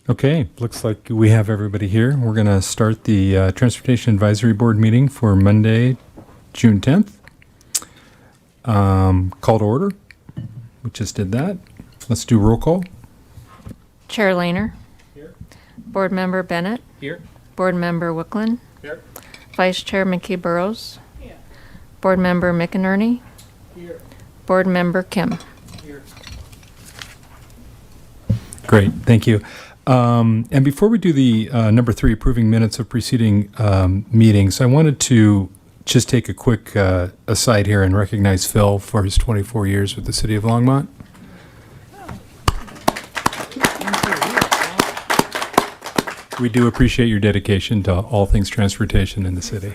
Okay, looks like we have everybody here. We're going to start the Transportation Advisory Board meeting for Monday, June 10th. Call to order. We just did that. Let's do roll call. Chair Lehner. Here. Board Member Bennett. Here. Board Member Wicklund. Here. Vice Chair Mickey Burrows. Here. Board Member McInerney. Here. Board Member Kim. Here. Great, thank you. And before we do the number 3, approving minutes of preceding meetings, I wanted to just take a quick aside here and recognize Phil for his 24 years with the City of Longmont. We do appreciate your dedication to all things transportation in the city.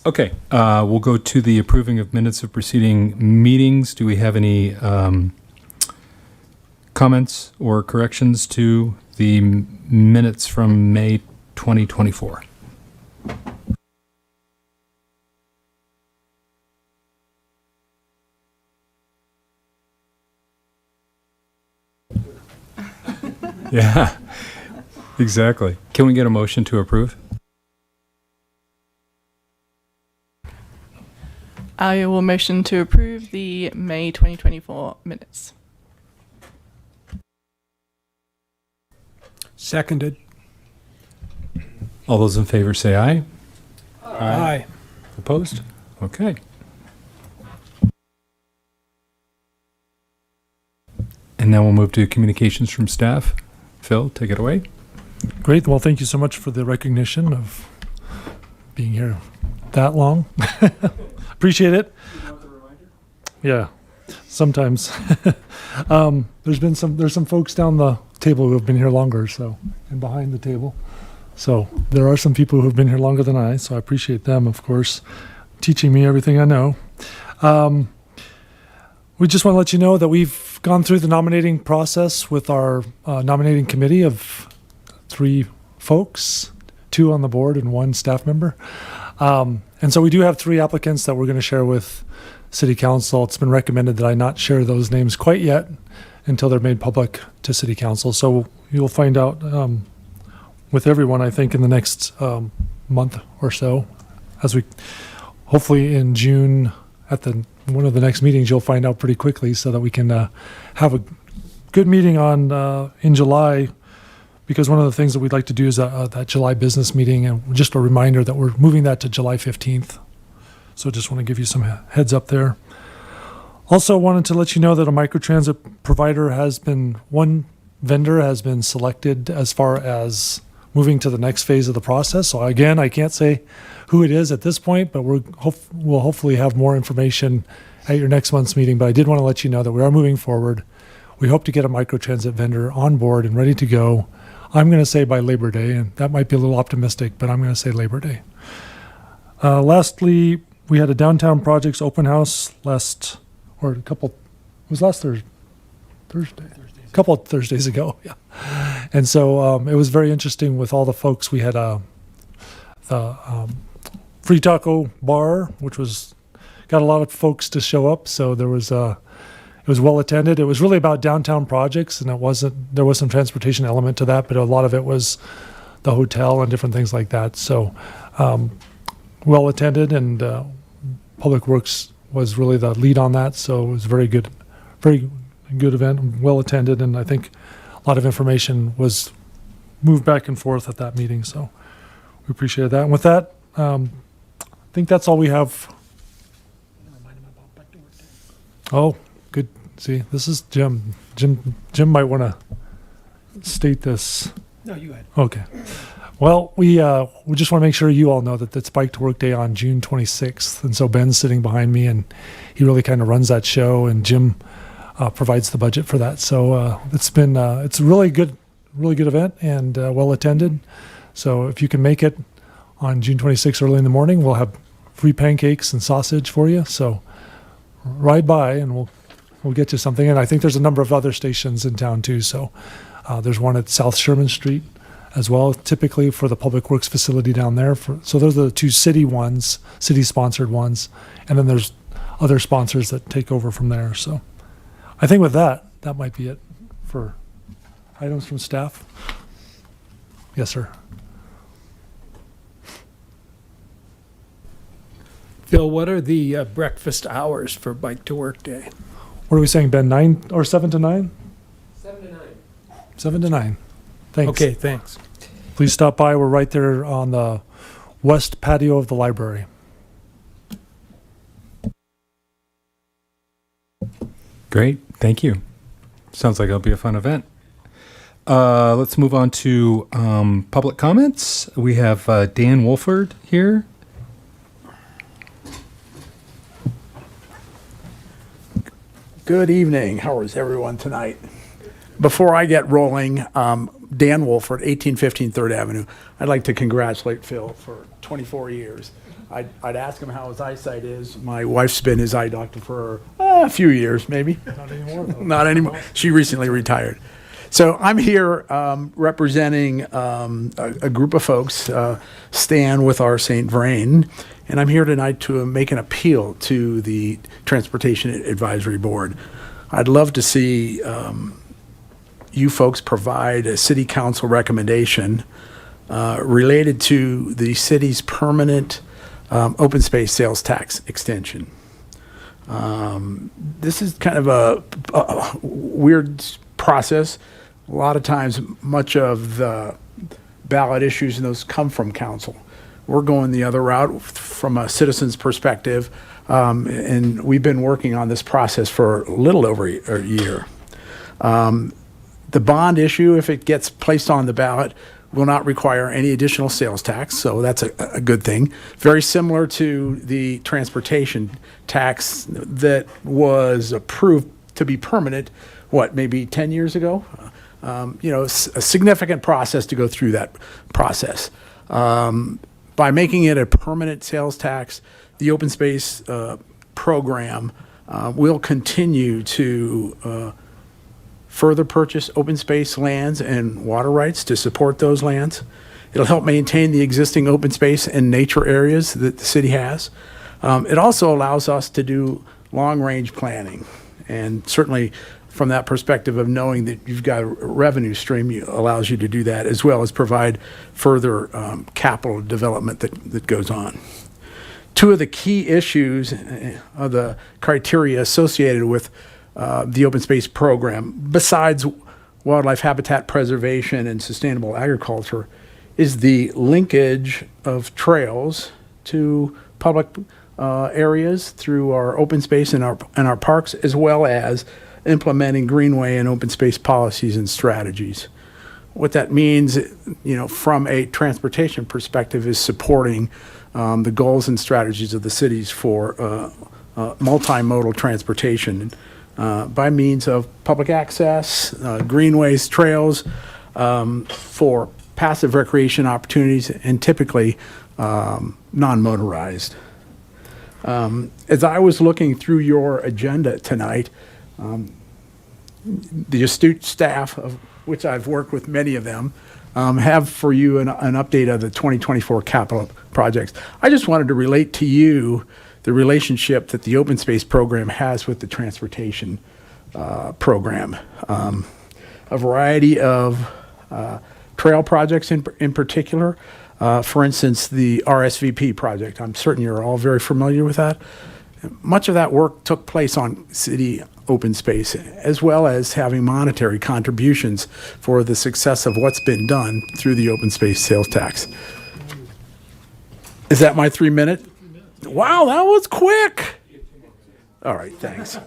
Okay, we'll go to the approving of minutes of preceding meetings. Do we have any comments or corrections to the minutes from May 2024? Yeah, exactly. Can we get a motion to approve? I will motion to approve the May 2024 minutes. Seconded. All those in favor say aye. Aye. Opposed? Okay. And now we'll move to communications from staff. Phil, take it away. Great. Well, thank you so much for the recognition of being here that long. Appreciate it. Yeah, sometimes. There's some folks down the table who have been here longer, so, and behind the table. So there are some people who have been here longer than I, so I appreciate them, of course, teaching me everything I know. We just want to let you know that we've gone through the nominating process with our nominating committee of 3 folks, 2 on the board and 1 staff member. And so we do have 3 applicants that we're going to share with City Council. It's been recommended that I not share those names quite yet until they're made public to City Council. So you'll find out with everyone, I think, in the next month or so, as we hopefully in June at one of the next meetings, you'll find out pretty quickly so that we can have a good meeting on in July, because one of the things that we'd like to do is that July business meeting, and just a reminder that we're moving that to July 15th. So just want to give you some heads up there. Also wanted to let you know that a microtransit provider one vendor has been selected as far as moving to the next phase of the process. So again, I can't say who it is at this point, but we'll hopefully have more information at your next month's meeting. But I did want to let you know that we are moving forward. We hope to get a microtransit vendor on board and ready to go. I'm going to say by Labor Day, and that might be a little optimistic, but I'm going to say Labor Day. Lastly, we had a downtown projects open house last Thursday. A couple of Thursdays ago, yeah. And so it was very interesting with all the folks. We had the free taco bar, which got a lot of folks to show up. So it was well attended. It was really about downtown projects, and there was some transportation element to that, but a lot of it was the hotel and different things like that. So well attended, and Public Works was really the lead on that. So it was very good event, well attended, and I think a lot of information was moved back and forth at that meeting. So we appreciate that. And with that, I think that's all we have. Oh, good. See, this is Jim. Jim might want to state this. No, you had. Okay. Well, we just want to make sure you all know that it's Bike to Work Day on June 26th. And so Ben's sitting behind me, and he really kind of runs that show, and Jim provides the budget for that. So it's a really good event, and well attended. So if you can make it on June 26th early in the morning, we'll have free pancakes and sausage for you. So ride by, and we'll get you something. And I think there's a number of other stations in town too. So there's one at South Sherman Street as well, typically for the Public Works facility down there. So those are the 2 city-sponsored ones. And then there's other sponsors that take over from there. So I think with that might be it for items from staff? Yes, sir. Phil, what are the breakfast hours for Bike to Work Day? What are we saying, Ben? 9 or 7 to 9? 7 to 9. 7 to 9. Thanks. Okay, thanks. Please stop by. We're right there on the west patio of the library. Great, thank you. Sounds like it'll be a fun event. Let's move on to public comments. We have Dan Wolford here. Good evening. How is everyone tonight? Before I get rolling, Dan Wolford, 1815 3rd Avenue. I'd like to congratulate Phil for 24 years. I'd ask him how his eyesight is. My wife's been his eye doctor for a few years, maybe. Not anymore, though. Not anymore. She recently retired. So I'm here representing a group of folks, Stan with our St. Vrain, and I'm here tonight to make an appeal to the Transportation Advisory Board. I'd love to see you folks provide a city council recommendation related to the city's permanent open space sales tax extension. This is kind of a weird process. A lot of times, much of the ballot issues and those come from council. We're going the other route from a citizen's perspective, and we've been working on this process for a little over a year. The bond issue, if it gets placed on the ballot, will not require any additional sales tax, so that's a good thing. Very similar to the transportation tax that was approved to be permanent, maybe 10 years ago? A significant process to go through that process. By making it a permanent sales tax, the open space program will continue to further purchase open space lands and water rights to support those lands. It'll help maintain the existing open space and nature areas that the city has. It also allows us to do long-range planning, and certainly from that perspective of knowing that you've got a revenue stream, allows you to do that, as well as provide further capital development that goes on. Two of the key issues of the criteria associated with the open space program, besides wildlife habitat preservation and sustainable agriculture, is the linkage of trails to public areas through our open space and our parks, as well as implementing greenway and open space policies and strategies. What that means, from a transportation perspective, is supporting the goals and strategies of the cities for multimodal transportation by means of public access, greenways, trails, for passive recreation opportunities, and typically non-motorized. As I was looking through your agenda tonight, the astute staff, of which I've worked with many of them, have for you an update of the 2024 capital projects. I just wanted to relate to you the relationship that the open space program has with the transportation program. A variety of trail projects in particular. For instance, the RSVP project. I'm certain you're all very familiar with that. Much of that work took place on city open space, as well as having monetary contributions for the success of what's been done through the open space sales tax. Is that my 3 minute? Wow, that was quick. All right, thanks.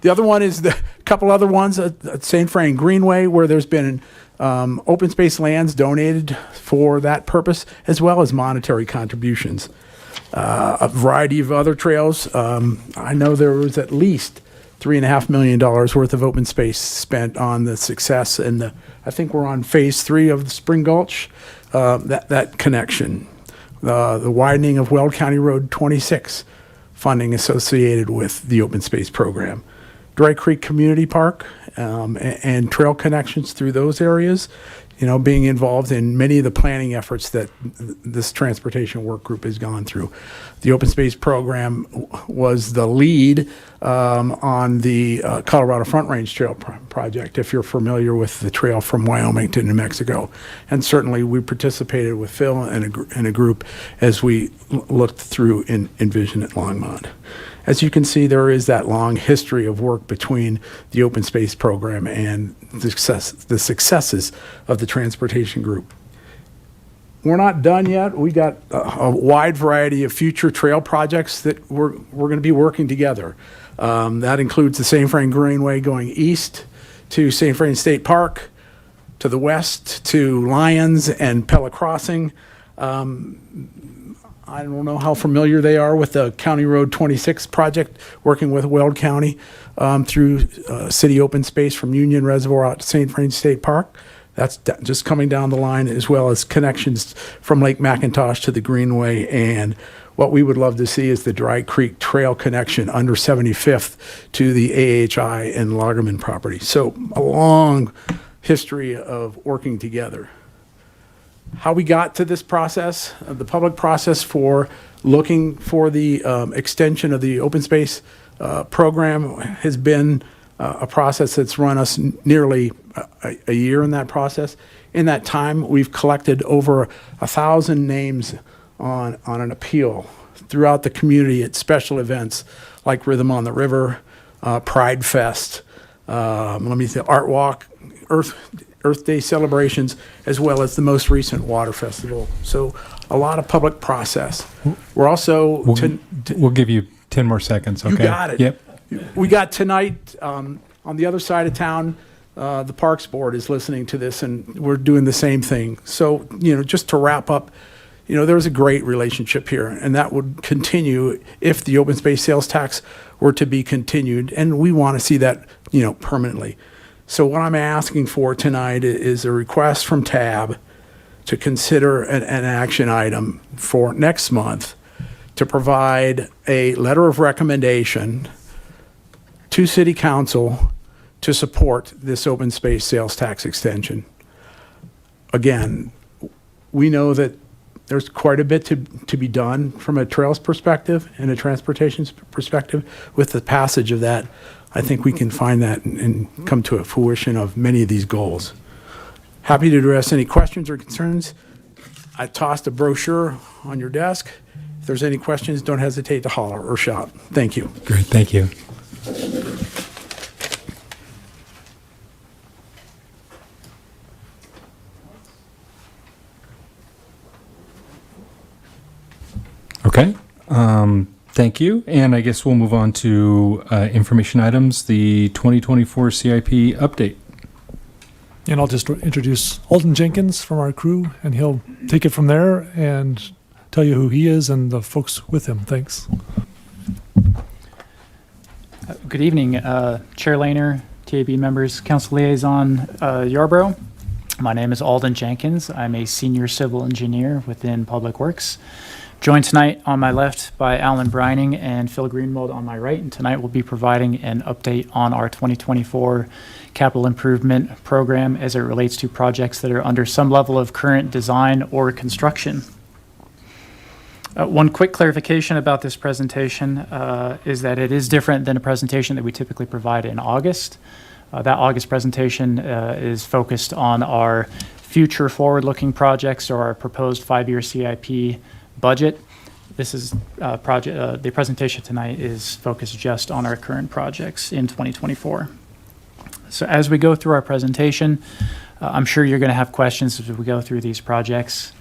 The other one is a couple other ones at St. Vrain Greenway, where there's been open space lands donated for that purpose, as well as monetary contributions. A variety of other trails. I know there was at least $3.5 million worth of open space spent on the success, and I think we're on phase 3 of the Spring Gulch, that connection. The widening of Weld County Road 26, funding associated with the open space program. Dry Creek Community Park and trail connections through those areas. being involved in many of the planning efforts that this transportation work group has gone through. The open space program was the lead on the Colorado Front Range Trail project, if you're familiar with the trail from Wyoming to New Mexico. And certainly we participated with Phil and a group as we looked through Envision at Longmont. As you can see, there is that long history of work between the open space program and the successes of the transportation group. We're not done yet. We got a wide variety of future trail projects that we're going to be working together. That includes the St. Vrain Greenway going east to St. Vrain State Park, to the west to Lyons and Pella Crossing. I don't know how familiar they are with the County Road 26 project, working with Weld County through city open space from Union Reservoir out to St. Vrain State Park. That's just coming down the line, as well as connections from Lake McIntosh to the Greenway. And what we would love to see is the Dry Creek Trail connection under 75th to the AHI and Lagerman property. So a long history of working together. How we got to this process, the public process for looking for the extension of the open space program has been a process that's run us nearly a year in that process. In that time, we've collected over 1,000 names on an appeal throughout the community at special events like Rhythm on the River, Pride Fest, Art Walk, Earth Day celebrations, as well as the most recent Water Festival. So a lot of public process. We're also... We'll give you 10 more seconds, okay? You got it. Yep. We got tonight, on the other side of town, the Parks Board is listening to this, and we're doing the same thing. So, just to wrap up, there's a great relationship here, and that would continue if the open space sales tax were to be continued, and we want to see that, permanently. So what I'm asking for tonight is a request from TAB to consider an action item for next month to provide a letter of recommendation to City Council to support this open space sales tax extension. Again, we know that there's quite a bit to be done from a trails perspective and a transportation perspective. With the passage of that, I think we can find that and come to a fruition of many of these goals. Happy to address any questions or concerns. I tossed a brochure on your desk. If there's any questions, don't hesitate to holler or shout. Thank you. Great, thank you. Okay. Thank you. And I guess we'll move on to information items, the 2024 CIP update. And I'll just introduce Alden Jenkins from our crew, and he'll take it from there and tell you who he is and the folks with him. Thanks. Good evening, Chair Lehner, TAB members, Council Liaison Yarborough. My name is Alden Jenkins. I'm a senior civil engineer within Public Works. Joined tonight on my left by Alan Brining and Phil Greenwald on my right, and tonight we'll be providing an update on our 2024 capital improvement program as it relates to projects that are under some level of current design or construction. One quick clarification about this presentation is that it is different than a presentation that we typically provide in August. That August presentation is focused on our future forward-looking projects or our proposed 5-year CIP budget. This is the presentation tonight is focused just on our current projects in 2024. So as we go through our presentation, I'm sure you're going to have questions as we go through these projects.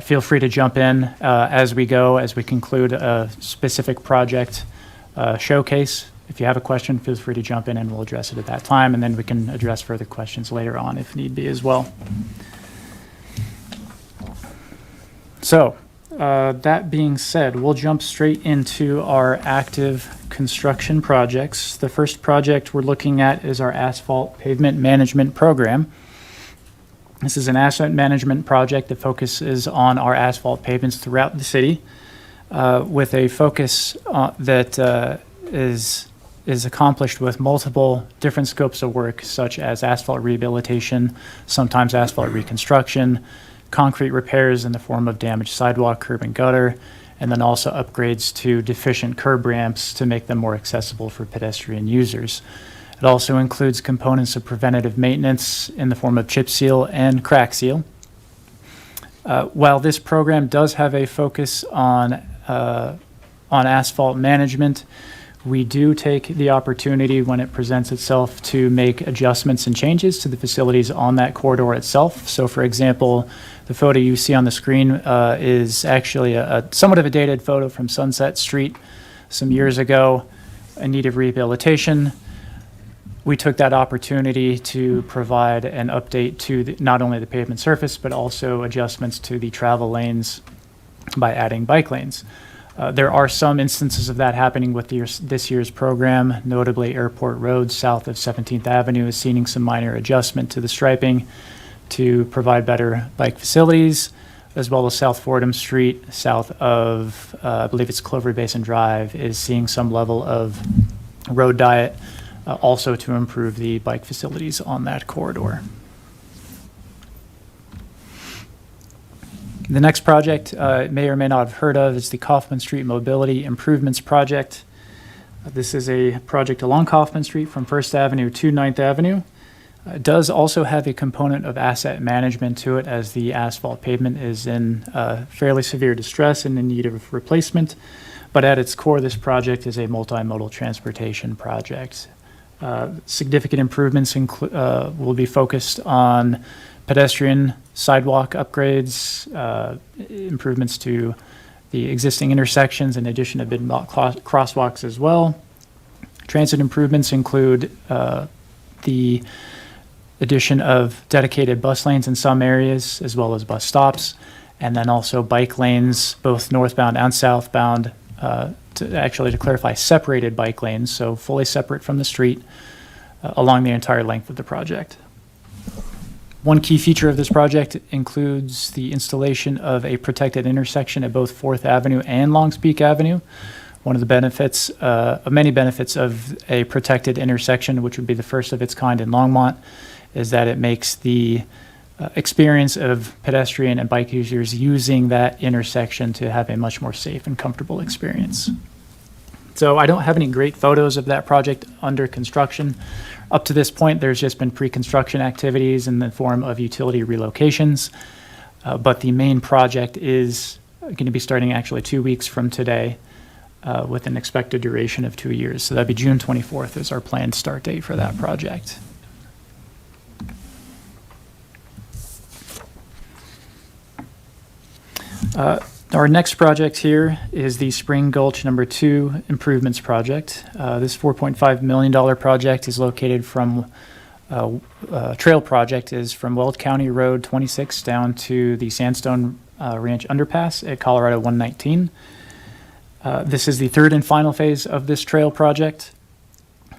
Feel free to jump in as we go, as we conclude a specific project showcase. If you have a question, feel free to jump in and we'll address it at that time, and then we can address further questions later on if need be as well. So, that being said, we'll jump straight into our active construction projects. The first project we're looking at is our asphalt pavement management program. This is an asset management project that focuses on our asphalt pavements throughout the city with a focus that is is accomplished with multiple different scopes of work, such as asphalt rehabilitation, sometimes asphalt reconstruction, concrete repairs in the form of damaged sidewalk, curb, and gutter, and then also upgrades to deficient curb ramps to make them more accessible for pedestrian users. It also includes components of preventative maintenance in the form of chip seal and crack seal. While this program does have a focus on asphalt management, we do take the opportunity when it presents itself to make adjustments and changes to the facilities on that corridor itself. So for example, the photo you see on the screen is actually a somewhat of a dated photo from Sunset Street some years ago in need of rehabilitation. We took that opportunity to provide an update to not only the pavement surface, but also adjustments to the travel lanes by adding bike lanes. There are some instances of that happening with this year's program, notably Airport Road south of 17th Avenue is seeing some minor adjustment to the striping to provide better bike facilities, as well as South Fordham Street south of, I believe it's Clover Basin Drive, is seeing some level of road diet, also to improve the bike facilities on that corridor. The next project may or may not have heard of is the Kaufman Street Mobility Improvements Project. This is a project along Kaufman Street from 1st Avenue to 9th Avenue. It does also have a component of asset management to it, as the asphalt pavement is in fairly severe distress and in need of replacement. But at its core, this project is a multimodal transportation project. Significant improvements will be focused on pedestrian sidewalk upgrades, improvements to the existing intersections, in addition to bid crosswalks as well. Transit improvements include the addition of dedicated bus lanes in some areas, as well as bus stops, and then also bike lanes, both northbound and southbound, to clarify, separated bike lanes, so fully separate from the street along the entire length of the project. One key feature of this project includes the installation of a protected intersection at both 4th Avenue and Longs Peak Avenue. One of the benefits, many benefits of a protected intersection, which would be the first of its kind in Longmont, is that it makes the experience of pedestrian and bike users using that intersection to have a much more safe and comfortable experience. So I don't have any great photos of that project under construction. Up to this point, there's just been pre-construction activities in the form of utility relocations, but the main project is going to be starting actually 2 weeks from today with an expected duration of 2 years. So that'd be June 24th is our planned start date for that project. Our next project here is the Spring Gulch Number 2 Improvements Project. This $4.5 million project is located from, trail project is from Weld County Road 26 down to the Sandstone Ranch Underpass at Colorado 119. This is the third and final phase of this trail project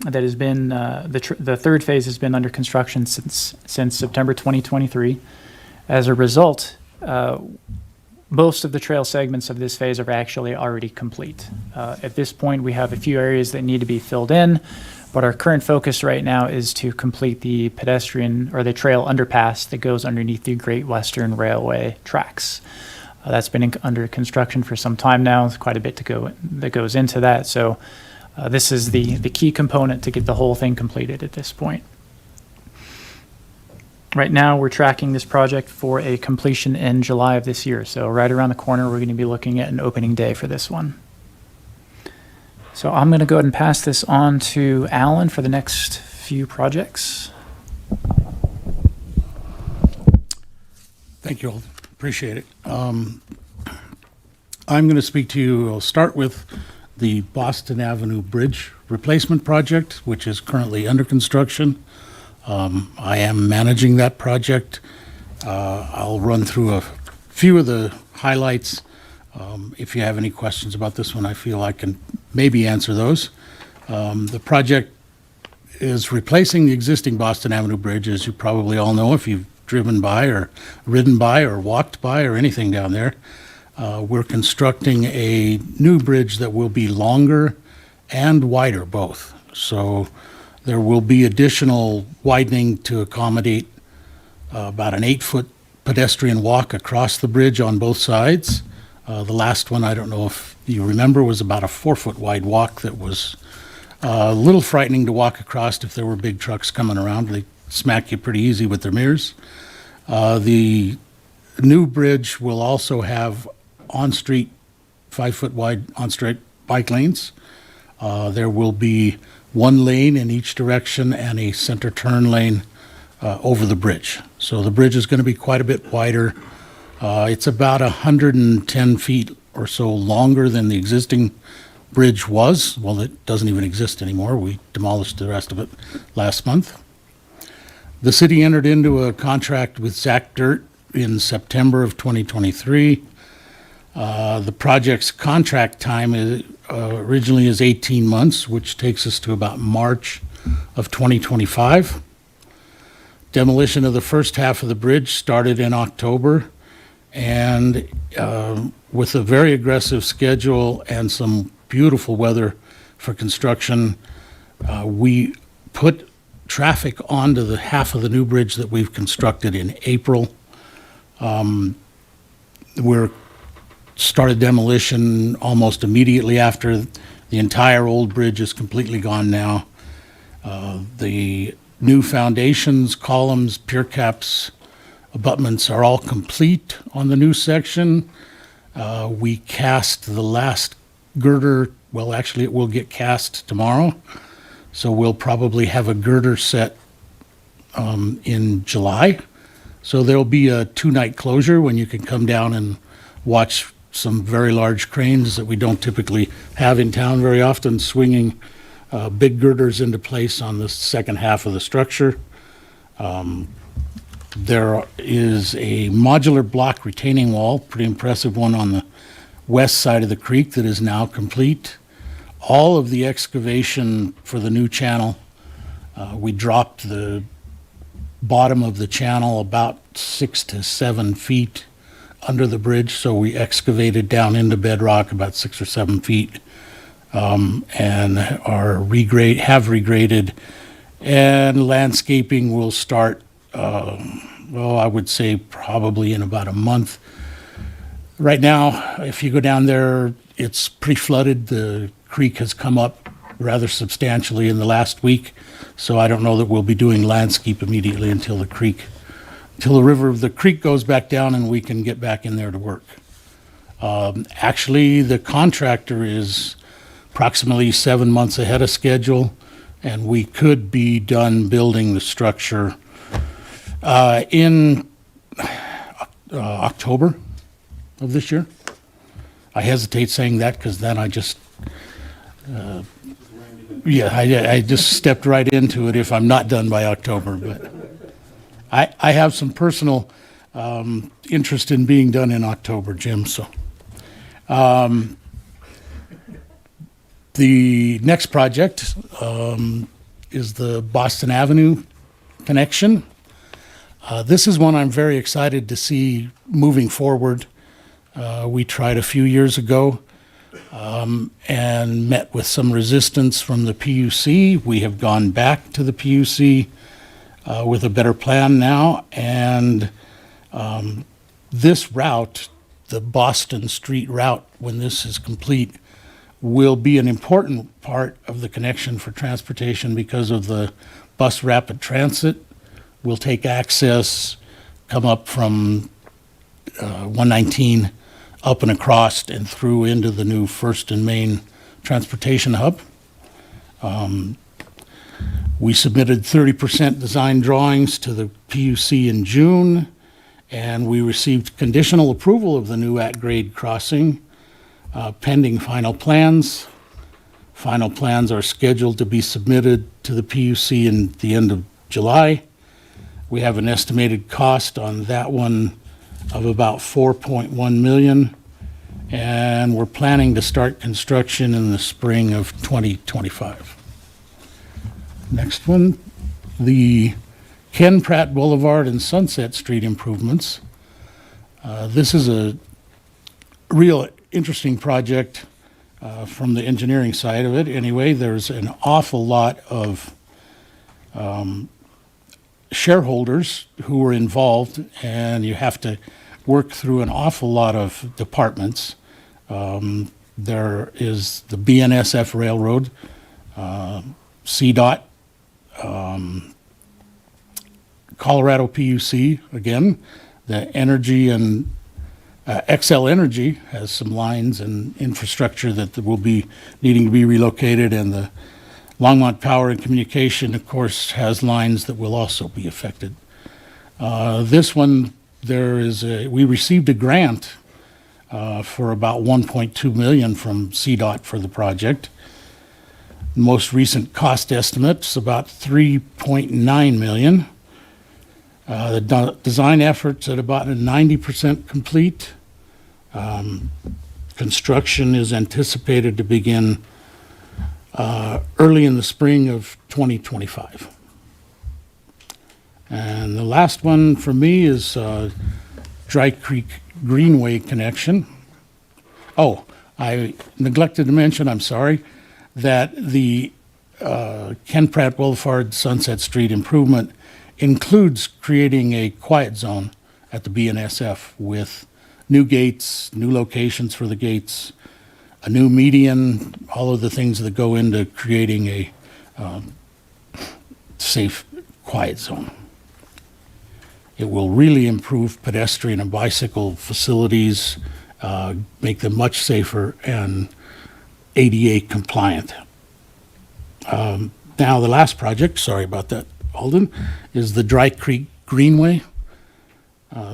that has been, the third phase has been under construction since September 2023. As a result, most of the trail segments of this phase are actually already complete. At this point, we have a few areas that need to be filled in, but our current focus right now is to complete the pedestrian or the trail underpass that goes underneath the Great Western Railway tracks. That's been under construction for some time now. There's quite a bit that goes into that. So this is the key component to get the whole thing completed at this point. Right now, we're tracking this project for a completion in July of this year. So right around the corner, we're going to be looking at an opening day for this one. So I'm going to go ahead and pass this on to Alan for the next few projects. Thank you all. Appreciate it. I'm going to speak to you. I'll start with the Boston Avenue Bridge Replacement Project, which is currently under construction. I am managing that project. I'll run through a few of the highlights. If you have any questions about this one, I feel I can maybe answer those. The project is replacing the existing Boston Avenue Bridge, as you probably all know if you've driven by or ridden by or walked by or anything down there. We're constructing a new bridge that will be longer and wider both. So there will be additional widening to accommodate about an 8-foot pedestrian walk across the bridge on both sides. The last one, I don't know if you remember, was about a 4-foot wide walk that was a little frightening to walk across if there were big trucks coming around. They smack you pretty easy with their mirrors. The new bridge will also have on-street, 5-foot wide on-street bike lanes. There will be one lane in each direction and a center turn lane over the bridge. So the bridge is going to be quite a bit wider. It's about 110 feet or so longer than the existing bridge was. Well, it doesn't even exist anymore. We demolished the rest of it last month. The city entered into a contract with Zach Dirt in September of 2023. The project's contract time originally is 18 months, which takes us to about March of 2025. Demolition of the first half of the bridge started in October, and with a very aggressive schedule and some beautiful weather for construction, we put traffic onto the half of the new bridge that we've constructed in April. We're started demolition almost immediately after the entire old bridge is completely gone now. The new foundations, columns, pier caps, abutments are all complete on the new section. We cast the last girder, well, actually it will get cast tomorrow. So we'll probably have a girder set in July. So there'll be a 2-night closure when you can come down and watch some very large cranes that we don't typically have in town very often, swinging big girders into place on the second half of the structure. There is a modular block retaining wall, pretty impressive one on the west side of the creek that is now complete. All of the excavation for the new channel, we dropped the bottom of the channel about 6 to 7 feet under the bridge, so we excavated down into bedrock about 6 or 7 feet, and have regraded, and landscaping will start, well, I would say probably in about a month. Right now, if you go down there, it's pretty flooded. The creek has come up rather substantially in the last week, so I don't know that we'll be doing landscape immediately until the creek goes back down and we can get back in there to work. Actually, the contractor is approximately 7 months ahead of schedule, and we could be done building the structure in October of this year. I hesitate saying that because then I just, I just stepped right into it if I'm not done by October. But I have some personal interest in being done in October, Jim. So the next project is the Boston Avenue connection. This is one I'm very excited to see moving forward. We tried a few years ago and met with some resistance from the PUC. We have gone back to the PUC with a better plan now, and this route, the Boston Street route, when this is complete, will be an important part of the connection for transportation because of the bus rapid transit. We'll take access, come up from 119 up and across and through into the new First and Main transportation hub. We submitted 30% design drawings to the PUC in June, and we received conditional approval of the new at-grade crossing, pending final plans. Final plans are scheduled to be submitted to the PUC in the end of July. We have an estimated cost on that one of about $4.1 million, and we're planning to start construction in the spring of 2025. Next one, the Ken Pratt Boulevard and Sunset Street improvements. This is a real interesting project. from the engineering side of it. Anyway, there's an awful lot of shareholders who are involved, and you have to work through an awful lot of departments. There is the BNSF Railroad, CDOT, Colorado PUC, again, the energy and XL Energy has some lines and infrastructure that will be needing to be relocated, and the Longmont Power and Communication, of course, has lines that will also be affected. This one, we received a grant for about 1.2 million from CDOT for the project. Most recent cost estimate's about 3.9 million. The design effort's at about 90% complete. Construction is anticipated to begin early in the spring of 2025. And the last one for me is Dry Creek Greenway connection. Oh, I neglected to mention, I'm sorry, that the Ken Pratt Boulevard Sunset Street improvement includes creating a quiet zone at the BNSF with new gates, new locations for the gates, a new median, all of the things that go into creating a safe, quiet zone. It will really improve pedestrian and bicycle facilities, make them much safer and ADA compliant. Now, the last project, sorry about that, Alden, is the Dry Creek Greenway.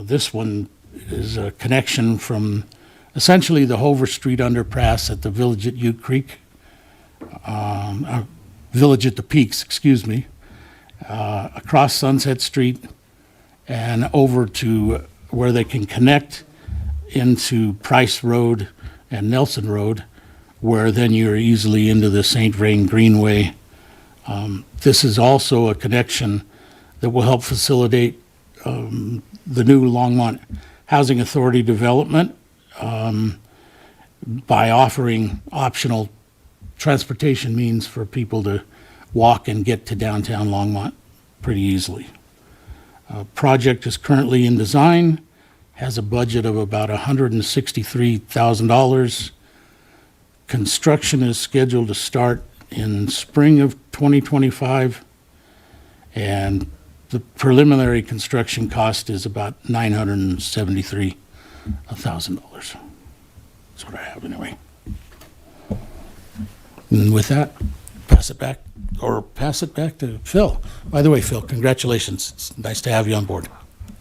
This one is a connection from essentially the Hover Street underpass at the Village at Ute Creek, Village at the Peaks, excuse me, across Sunset Street and over to where they can connect into Price Road and Nelson Road, where then you're easily into the St. Vrain Greenway. This is also a connection that will help facilitate the new Longmont Housing Authority development by offering optional transportation means for people to walk and get to downtown Longmont pretty easily. Project is currently in design, has a budget of about $163,000. Construction is scheduled to start in spring of 2025, and the preliminary construction cost is about $973,000. That's what I have anyway. And with that, pass it back to Phil. By the way, Phil, congratulations. It's nice to have you on board.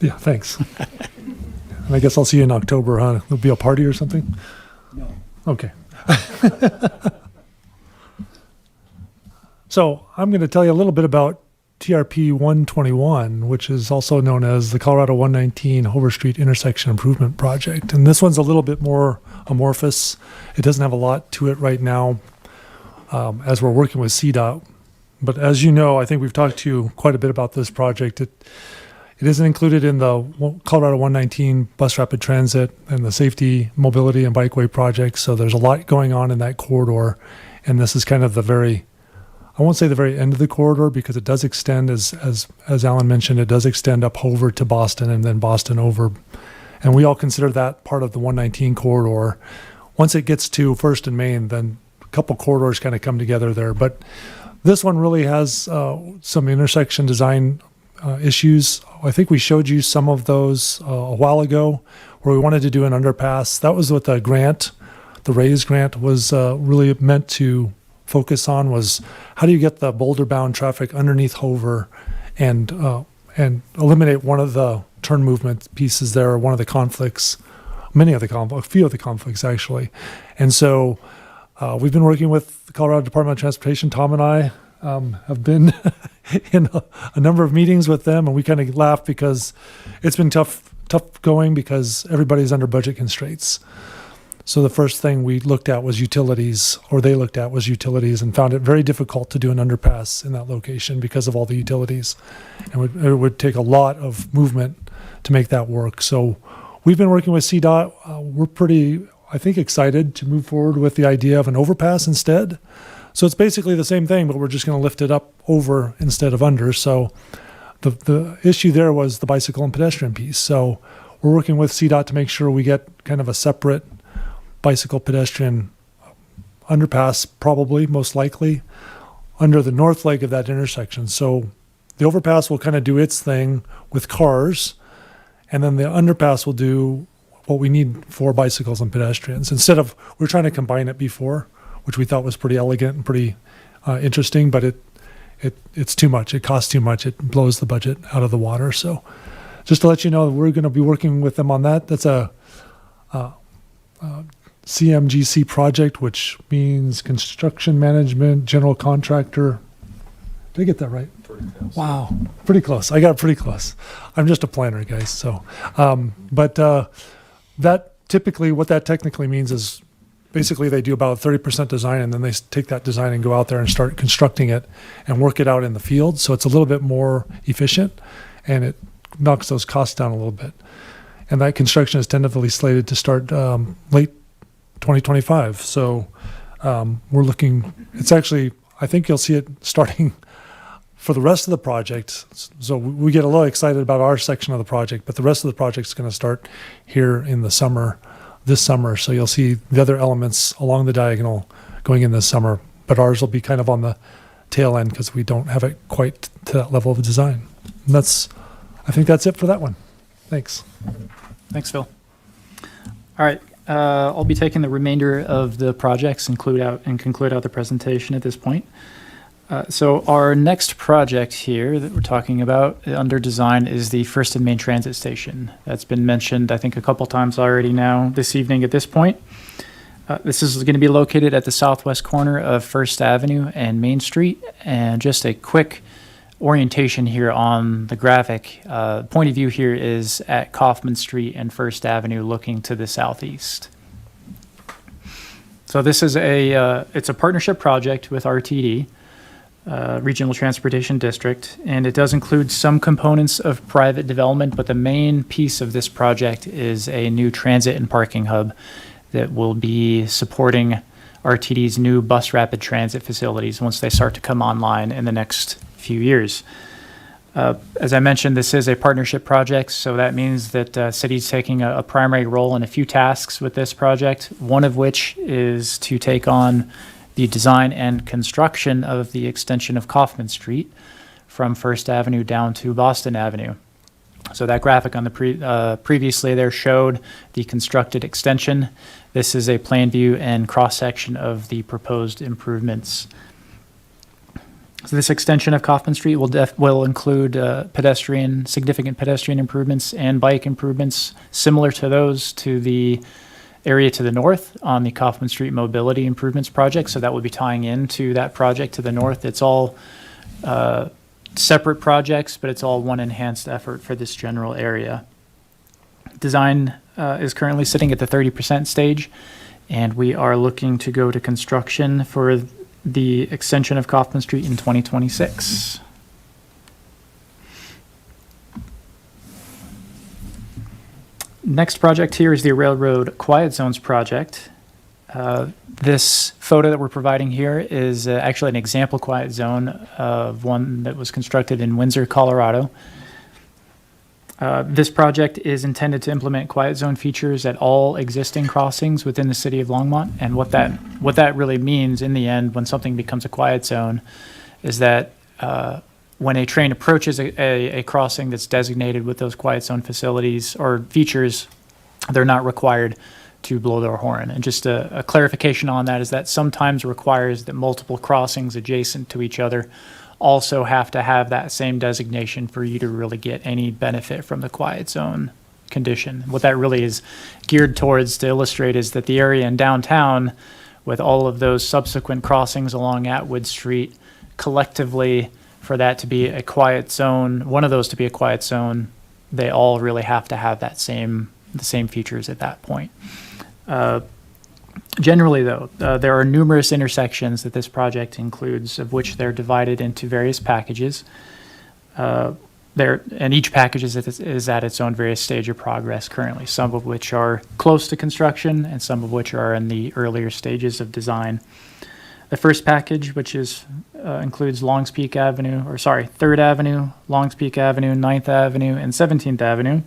Yeah, thanks. And I guess I'll see you in October, huh? There'll be a party or something? No. Okay. So I'm going to tell you a little bit about TRP 121, which is also known as the Colorado 119 Hover Street Intersection Improvement Project. And this one's a little bit more amorphous. It doesn't have a lot to it right now as we're working with CDOT. But as you know, I think we've talked to you quite a bit about this project. It isn't included in the Colorado 119 bus rapid transit and the safety, mobility, and bikeway projects. So there's a lot going on in that corridor. And this is kind of the very, I won't say the very end of the corridor, because it does extend, as Alan mentioned, it does extend up over to Boston and then Boston over. And we all consider that part of the 119 corridor. Once it gets to First and Main, then a couple corridors kind of come together there. But this one really has some intersection design issues. I think we showed you some of those a while ago, where we wanted to do an underpass. That was what the grant, the RAISE grant, was really meant to focus on, was how do you get the boulder-bound traffic underneath Hover and eliminate one of the turn movement pieces there, or one of the conflicts, a few of the conflicts actually. And so we've been working with the Colorado Department of Transportation. Tom and I have been in a number of meetings with them, and we kind of laugh because it's been tough going because everybody's under budget constraints. So the first thing we looked at was utilities, or they looked at was utilities, and found it very difficult to do an underpass in that location because of all the utilities. And it would take a lot of movement to make that work. So we've been working with CDOT. We're pretty, I think, excited to move forward with the idea of an overpass instead. So it's basically the same thing, but we're just going to lift it up over instead of under. So the issue there was the bicycle and pedestrian piece. So we're working with CDOT to make sure we get kind of a separate bicycle pedestrian underpass, probably, most likely, under the north leg of that intersection. So the overpass will kind of do its thing with cars, and then the underpass will do what we need for bicycles and pedestrians. Instead of, we were trying to combine it before, which we thought was pretty elegant and pretty interesting, but it's too much. It costs too much. It blows the budget out of the water. So just to let you know, we're going to be working with them on that. That's a CMGC project, which means construction management, general contractor. Did I get that right? Wow, pretty close. I got pretty close. I'm just a planner, guys. So, that typically, what that technically means is basically they do about 30% design, and then they take that design and go out there and start constructing it and work it out in the field. So it's a little bit more efficient, and it knocks those costs down a little bit. And that construction is tentatively slated to start late 2025. So we're looking, it's actually, I think you'll see it starting for the rest of the project. So we get a little excited about our section of the project, but the rest of the project is going to start here in the summer, this summer. So you'll see the other elements along the diagonal going in this summer, but ours will be kind of on the tail end because we don't have it quite to that level of design. And I think that's it for that one. Thanks. Thanks, Phil. All right, I'll be taking the remainder of the projects and conclude out the presentation at this point. So our next project here that we're talking about under design is the First and Main Transit Station. That's been mentioned, I think, a couple times already now this evening at this point. This is going to be located at the southwest corner of First Avenue and Main Street. And just a quick orientation here on the graphic. Point of view here is at Kaufman Street and First Avenue looking to the southeast. So this is it's a partnership project with RTD. Regional Transportation District, and it does include some components of private development, but the main piece of this project is a new transit and parking hub that will be supporting RTD's new bus rapid transit facilities once they start to come online in the next few years. As I mentioned, this is a partnership project, so that means that city's taking a primary role in a few tasks with this project, one of which is to take on the design and construction of the extension of Kaufman Street from First Avenue down to Boston Avenue. So that graphic on the previously there showed the constructed extension. This is a plan view and cross-section of the proposed improvements. So this extension of Kaufman Street will include significant pedestrian improvements and bike improvements similar to those to the area to the north on the Kaufman Street Mobility Improvements Project. So that would be tying into that project to the north. It's all separate projects, but it's all one enhanced effort for this general area. Design is currently sitting at the 30% stage, and we are looking to go to construction for the extension of Kaufman Street in 2026. Next project here is the Railroad Quiet Zones project. This photo that we're providing here is actually an example quiet zone of one that was constructed in Windsor, Colorado. This project is intended to implement quiet zone features at all existing crossings within the City of Longmont. And what that really means in the end, when something becomes a quiet zone, is that when a train approaches a crossing that's designated with those quiet zone facilities or features, they're not required to blow their horn. And just a clarification on that is that sometimes requires that multiple crossings adjacent to each other also have to have that same designation for you to really get any benefit from the quiet zone condition. What that really is geared towards to illustrate is that the area in downtown with all of those subsequent crossings along Atwood Street collectively, for that to be a quiet zone, one of those to be a quiet zone, they all really have to have the same features at that point. Generally, though, there are numerous intersections that this project includes, of which they're divided into various packages. and each package is at its own various stage of progress currently, some of which are close to construction and some of which are in the earlier stages of design. The first package, which includes 3rd Avenue, Longs Peak Avenue, 9th Avenue, and 17th Avenue.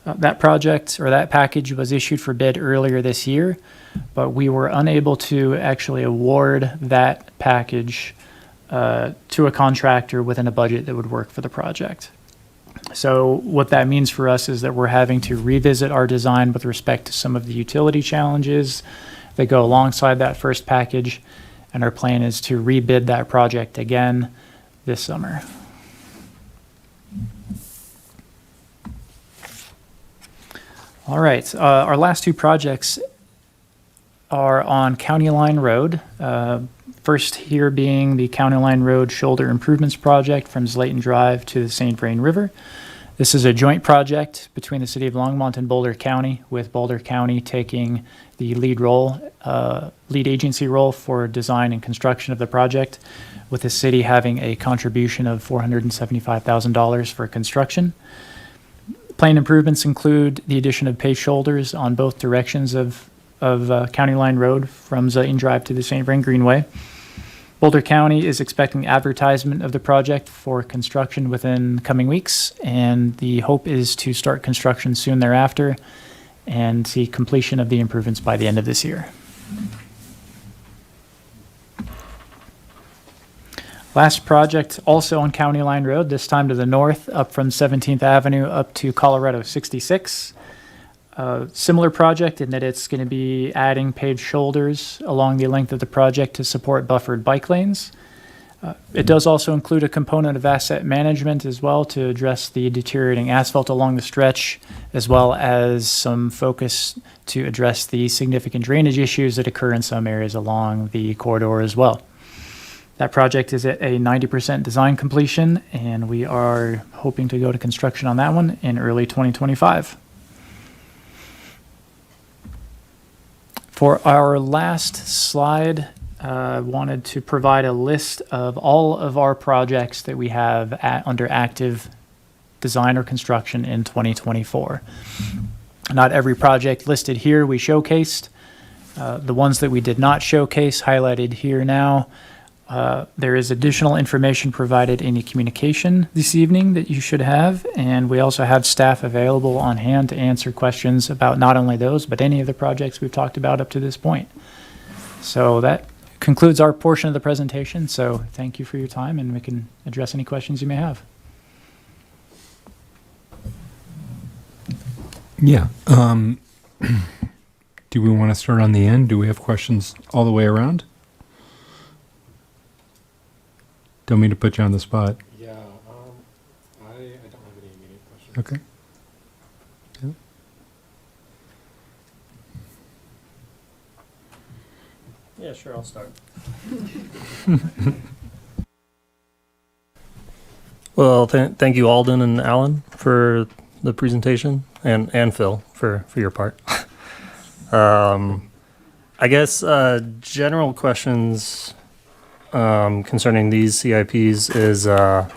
That project, or that package, was issued for bid earlier this year, but we were unable to actually award that package to a contractor within a budget that would work for the project. So what that means for us is that we're having to revisit our design with respect to some of the utility challenges that go alongside that first package, and our plan is to rebid that project again this summer. All right, our last two projects are on County Line Road. First here being the County Line Road Shoulder Improvements Project from Slayton Drive to the St. Vrain River. This is a joint project between the City of Longmont and Boulder County, with Boulder County taking the lead agency role for design and construction of the project, with the city having a contribution of $475,000 for construction. Planned improvements include the addition of paved shoulders on both directions of County Line Road from Slayton Drive to the St. Vrain Greenway. Boulder County is expecting advertisement of the project for construction within coming weeks, and the hope is to start construction soon thereafter and see completion of the improvements by the end of this year. Last project, also on County Line Road, this time to the north, up from 17th Avenue up to Colorado 66. Similar project in that it's going to be adding paved shoulders along the length of the project to support buffered bike lanes. It does also include a component of asset management as well to address the deteriorating asphalt along the stretch, as well as some focus to address the significant drainage issues that occur in some areas along the corridor as well. That project is at a 90% design completion, and we are hoping to go to construction on that one in early 2025. For our last slide, I wanted to provide a list of all of our projects that we have under active design or construction in 2024. Not every project listed here we showcased. The ones that we did not showcase highlighted here now. There is additional information provided in the communication this evening that you should have, and we also have staff available on hand to answer questions about not only those, but any of the projects we've talked about up to this point. So that concludes our portion of the presentation, so thank you for your time, and we can address any questions you may have. Yeah. Do we want to start on the end? Do we have questions all the way around? Don't mean to put you on the spot. Yeah, I don't have any immediate questions. Okay. Yeah, sure, I'll start. Well, thank you, Alden and Alan, for the presentation, and Phil for your part. I guess general questions concerning these CIPs is, I'm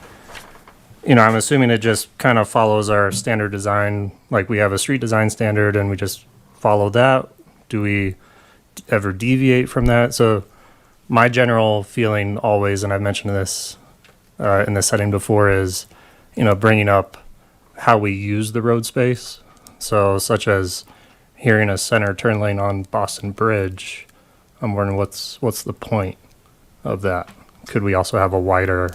assuming it just kind of follows our standard design, like we have a street design standard and we just follow that. Do we ever deviate from that? So my general feeling always, and I've mentioned this in this setting before, is, bringing up how we use the road space. So such as here in a center turn lane on Boston Bridge, I'm wondering what's the point of that? Could we also have a wider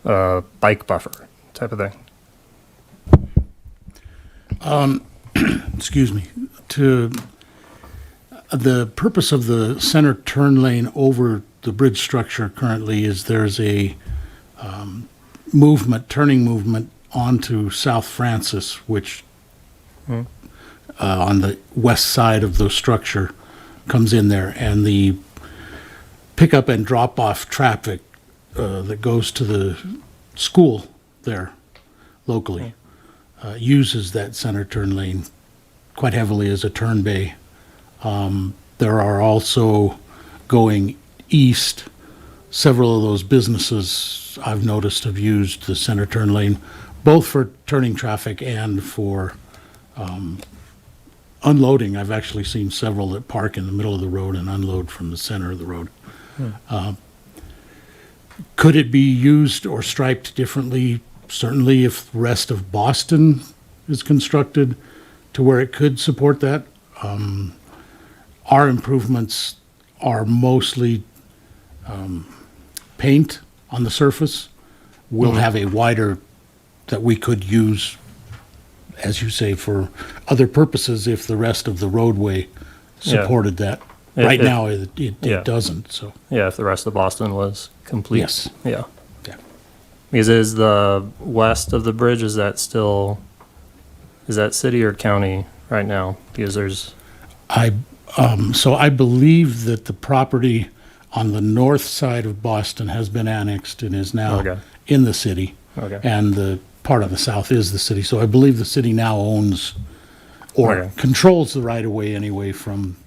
bike buffer type of thing? Excuse me. The purpose of the center turn lane over the bridge structure currently is there's a turning movement onto South Francis, which on the west side of the structure comes in there, and the pickup and drop off traffic that goes to the school there locally uses that center turn lane quite heavily as a turn bay. There are also going east several of those businesses I've noticed have used the center turn lane, both for turning traffic and for unloading. I've actually seen several that park in the middle of the road and unload from the center of the road. Could it be used or striped differently? Certainly, if the rest of Boston is constructed to where it could support that. Our improvements are mostly paint on the surface. We'll have a wider that we could use, as you say, for other purposes if the rest of the roadway supported that. Right now, it doesn't, so. Yeah, if the rest of Boston was complete. Yes. Yeah. Yeah. Because is the west of the bridge, is that city or county right now? Because there's, So I believe that the property on the north side of Boston has been annexed and is now Okay. in the city. Okay. And the part of the south is the city. So I believe the city now owns or Okay. controls the right-of-way anyway from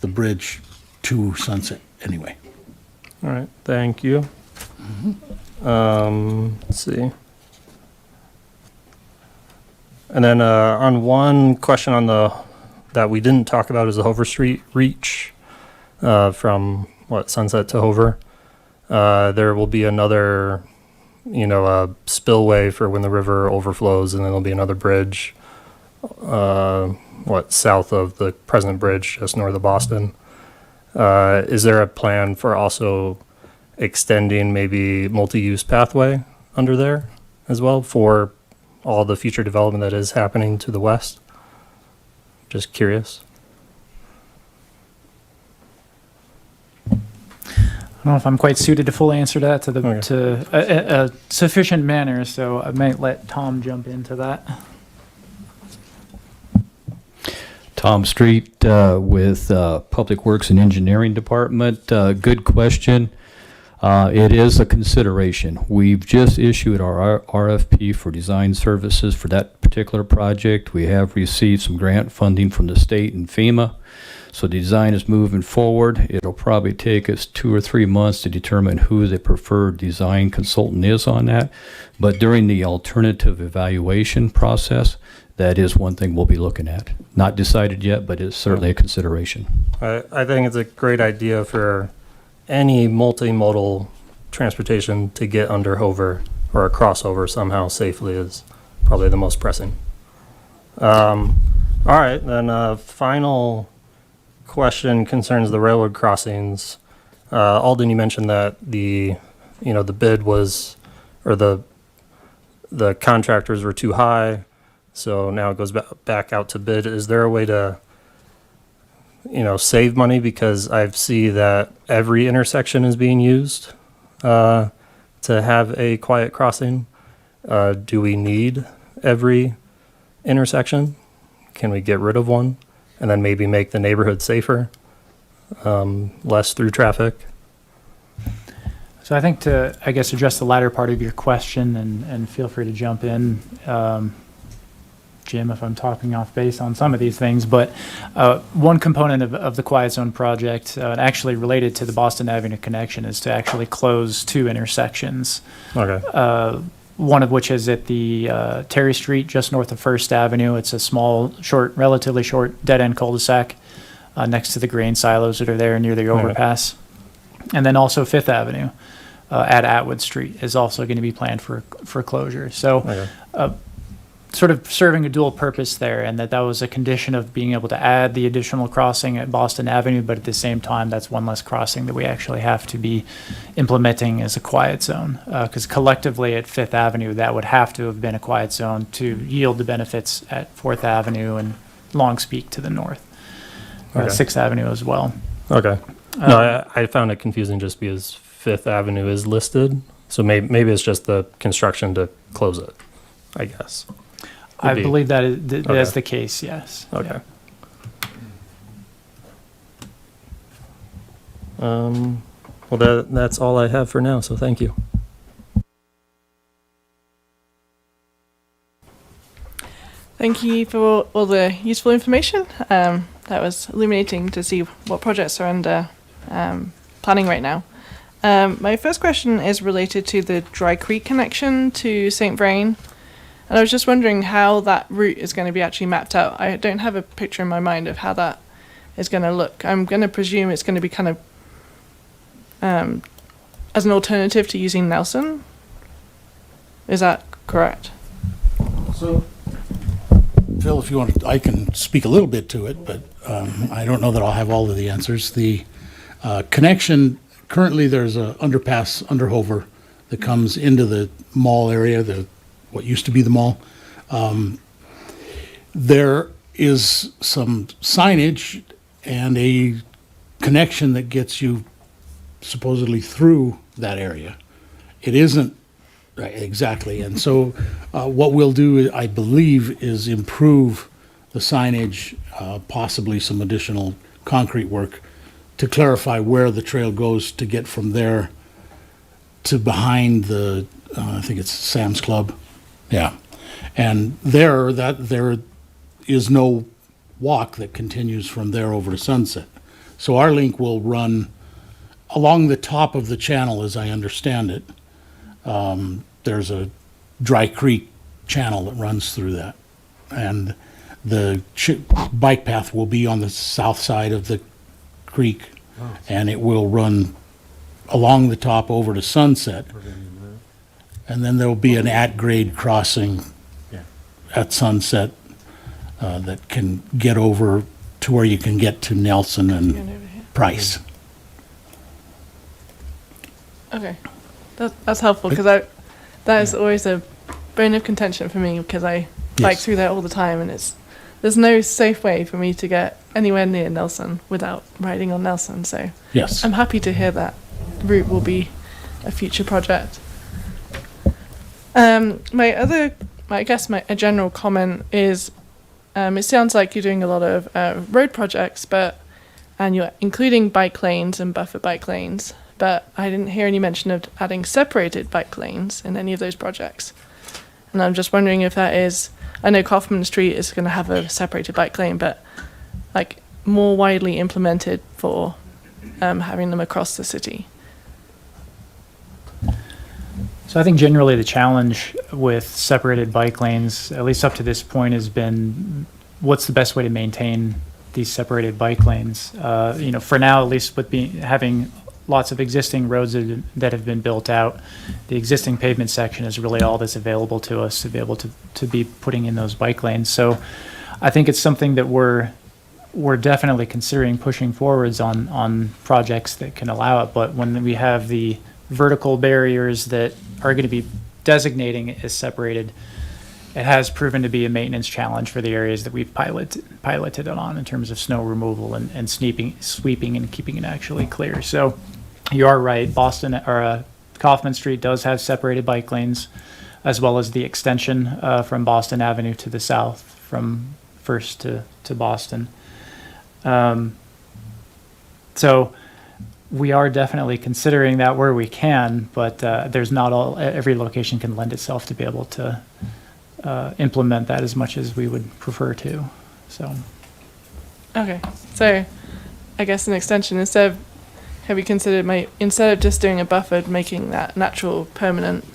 the bridge to Sunset anyway. all right, thank you. Let's see. And then on one question that we didn't talk about is the Hover Street reach from Sunset to Hover. There will be another, spillway for when the river overflows, and then there'll be another bridge, south of the present bridge, just north of Boston. Is there a plan for also extending maybe multi-use pathway under there as well for all the future development that is happening to the west? Just curious. I don't know if I'm quite suited to fully answer that to a sufficient manner, so I might let Tom jump into that. Tom Street with Public Works and Engineering Department. Good question. It is a consideration. We've just issued our RFP for design services for that particular project. We have received some grant funding from the state and FEMA. So the design is moving forward. It'll probably take us 2 or 3 months to determine who the preferred design consultant is on that. But during the alternative evaluation process, that is one thing we'll be looking at. Not decided yet, but it's certainly a consideration. I think it's a great idea for any multimodal transportation to get under Hover or a crossover somehow safely is probably the most pressing. All right, then final question concerns the railroad crossings. Alden, you mentioned that the bid was, or the contractors were too high, so now it goes back out to bid. Is there a way to save money? Because I see that every intersection is being used to have a quiet crossing. Do we need every intersection? Can we get rid of one and then maybe make the neighborhood safer, less through traffic? So I think to, address the latter part of your question, and feel free to jump in, Jim, if I'm talking off base on some of these things, but one component of the Quiet Zone project, actually related to the Boston Avenue connection, is to actually close 2 intersections. Okay. One of which is at the Terry Street, just north of First Avenue. It's a small, relatively short dead-end cul-de-sac next to the grain silos that are there near the overpass. And then also Fifth Avenue at Atwood Street is also going to be planned for closure. So sort of serving a dual purpose there, and that was a condition of being able to add the additional crossing at Boston Avenue, but at the same time, that's one less crossing that we actually have to be implementing as a quiet zone. Because collectively at Fifth Avenue, that would have to have been a quiet zone to yield the benefits at Fourth Avenue and Longs Peak to the north. Sixth Avenue as well. Okay. No, I found it confusing just because Fifth Avenue is listed, so maybe it's just the construction to close it, I guess. I believe that is the case, yes. Okay. Yeah. Well, that's all I have for now, so thank you. Thank you for all the useful information. That was illuminating to see what projects are under planning right now. My first question is related to the Dry Creek connection to St. Vrain. And I was just wondering how that route is going to be actually mapped out. I don't have a picture in my mind of how that is going to look. I'm going to presume it's going to be kind of as an alternative to using Nelson. Is that correct? So, Phil, if you want, I can speak a little bit to it, but I don't know that I'll have all of the answers. The connection, currently there's a underpass, underhover, that comes into the mall area, what used to be the mall. There is some signage and a connection that gets you supposedly through that area. It isn't right, exactly, and so what we'll do, I believe, is improve the signage, possibly some additional concrete work to clarify where the trail goes to get from there to behind the, I think it's Sam's Club. Yeah. And there is no walk that continues from there over to Sunset. So our link will run along the top of the channel, as I understand it. There's a Dry Creek channel that runs through that. And the bike path will be on the south side of the creek, and it will run along the top over to Sunset. And then there'll be an at-grade crossing at Sunset that can get over to where you can get to Nelson and Price. Okay, that's helpful because that is always a bone of contention for me because I bike through there all the time, and there's no safe way for me to get anywhere near Nelson without riding on Nelson. So Yes. I'm happy to hear that route will be a future project. A general comment is, it sounds like you're doing a lot of road projects, and you're including bike lanes and buffer bike lanes, but I didn't hear any mention of adding separated bike lanes in any of those projects. And I'm just wondering if that is, I know Kaufman Street is going to have a separated bike lane, but like more widely implemented for having them across the city. So I think generally the challenge with separated bike lanes, at least up to this point, has been what's the best way to maintain these separated bike lanes. For now, at least with having lots of existing roads that have been built out, the existing pavement section is really all that's available to us to be able to be putting in those bike lanes. So I think it's something that we're definitely considering pushing forwards on projects that can allow it. But when we have the vertical barriers that are going to be designating it as separated, it has proven to be a maintenance challenge for the areas that we've piloted it on in terms of snow removal and sweeping and keeping it actually clear. So you are right, Kaufman Street does have separated bike lanes, as well as the extension from Boston Avenue to the south, from First to Boston. So we are definitely considering that where we can, but there's not every location can lend itself to be able to implement that as much as we would prefer to. So, Okay, so I guess an extension, have you considered instead of just doing a buffer, making that natural permanent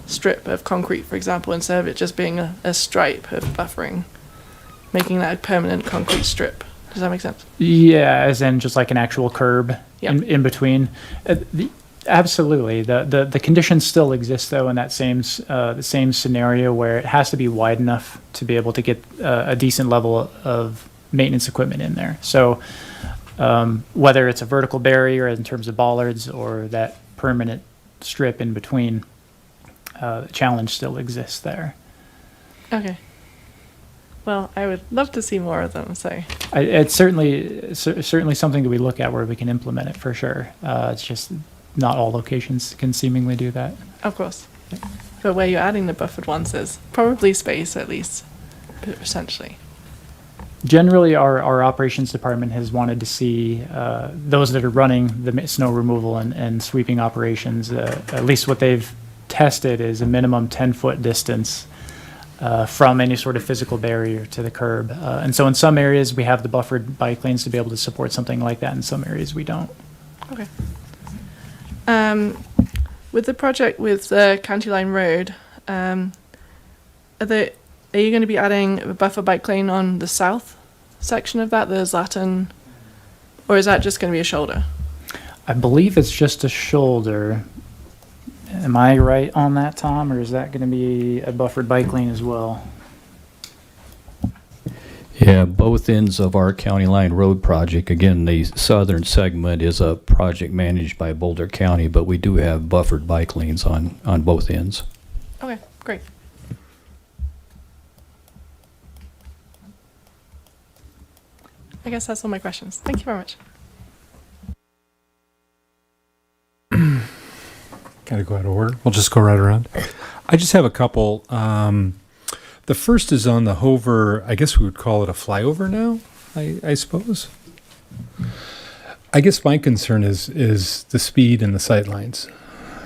strip of concrete, for example, instead of it just being a stripe of buffering, making that a permanent concrete strip? Does that make sense? yeah, as in just like an actual curb in between. Absolutely. The conditions still exist though in that the same scenario where it has to be wide enough to be able to get a decent level of maintenance equipment in there. So whether it's a vertical barrier in terms of bollards or that permanent strip in between, the challenge still exists there. Okay. Well, I would love to see more of them, so. It's certainly something that we look at where we can implement it for sure. It's just not all locations can seemingly do that. Of course. But where you're adding the buffered ones, there's probably space at least, essentially. Generally, our operations department has wanted to see those that are running the snow removal and sweeping operations, at least what they've tested is a minimum 10-foot distance from any sort of physical barrier to the curb. And so in some areas, we have the buffered bike lanes to be able to support something like that. In some areas, we don't. Okay. With the project with the County Line Road, are you going to be adding a buffer bike lane on the south section of that? There's Latin, or is that just going to be a shoulder? I believe it's just a shoulder. Am I right on that, Tom, or is that going to be a buffered bike lane as well? Yeah, both ends of our County Line Road project, again, the southern segment is a project managed by Boulder County, but we do have buffered bike lanes on both ends. Okay, great. I guess that's all my questions. Thank you very much. Got to go out of order. We'll just go right around. I just have a couple. The first is on the Hover. I guess we would call it a flyover now, I suppose. I guess my concern is the speed and the sight lines.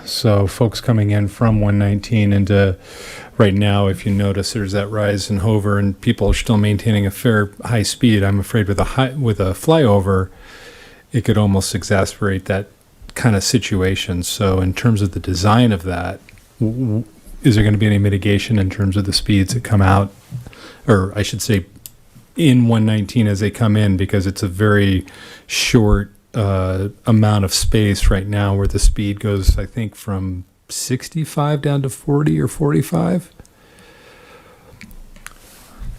So folks coming in from 119 into right now, if you notice, there's that rise in Hover, and people are still maintaining a fair high speed. I'm afraid with a flyover, it could almost exacerbate that kind of situation. So in terms of the design of that, is there going to be any mitigation in terms of the speeds that come out, or I should say in 119 as they come in, because it's a very short amount of space right now where the speed goes, I think, from 65 down to 40 or 45?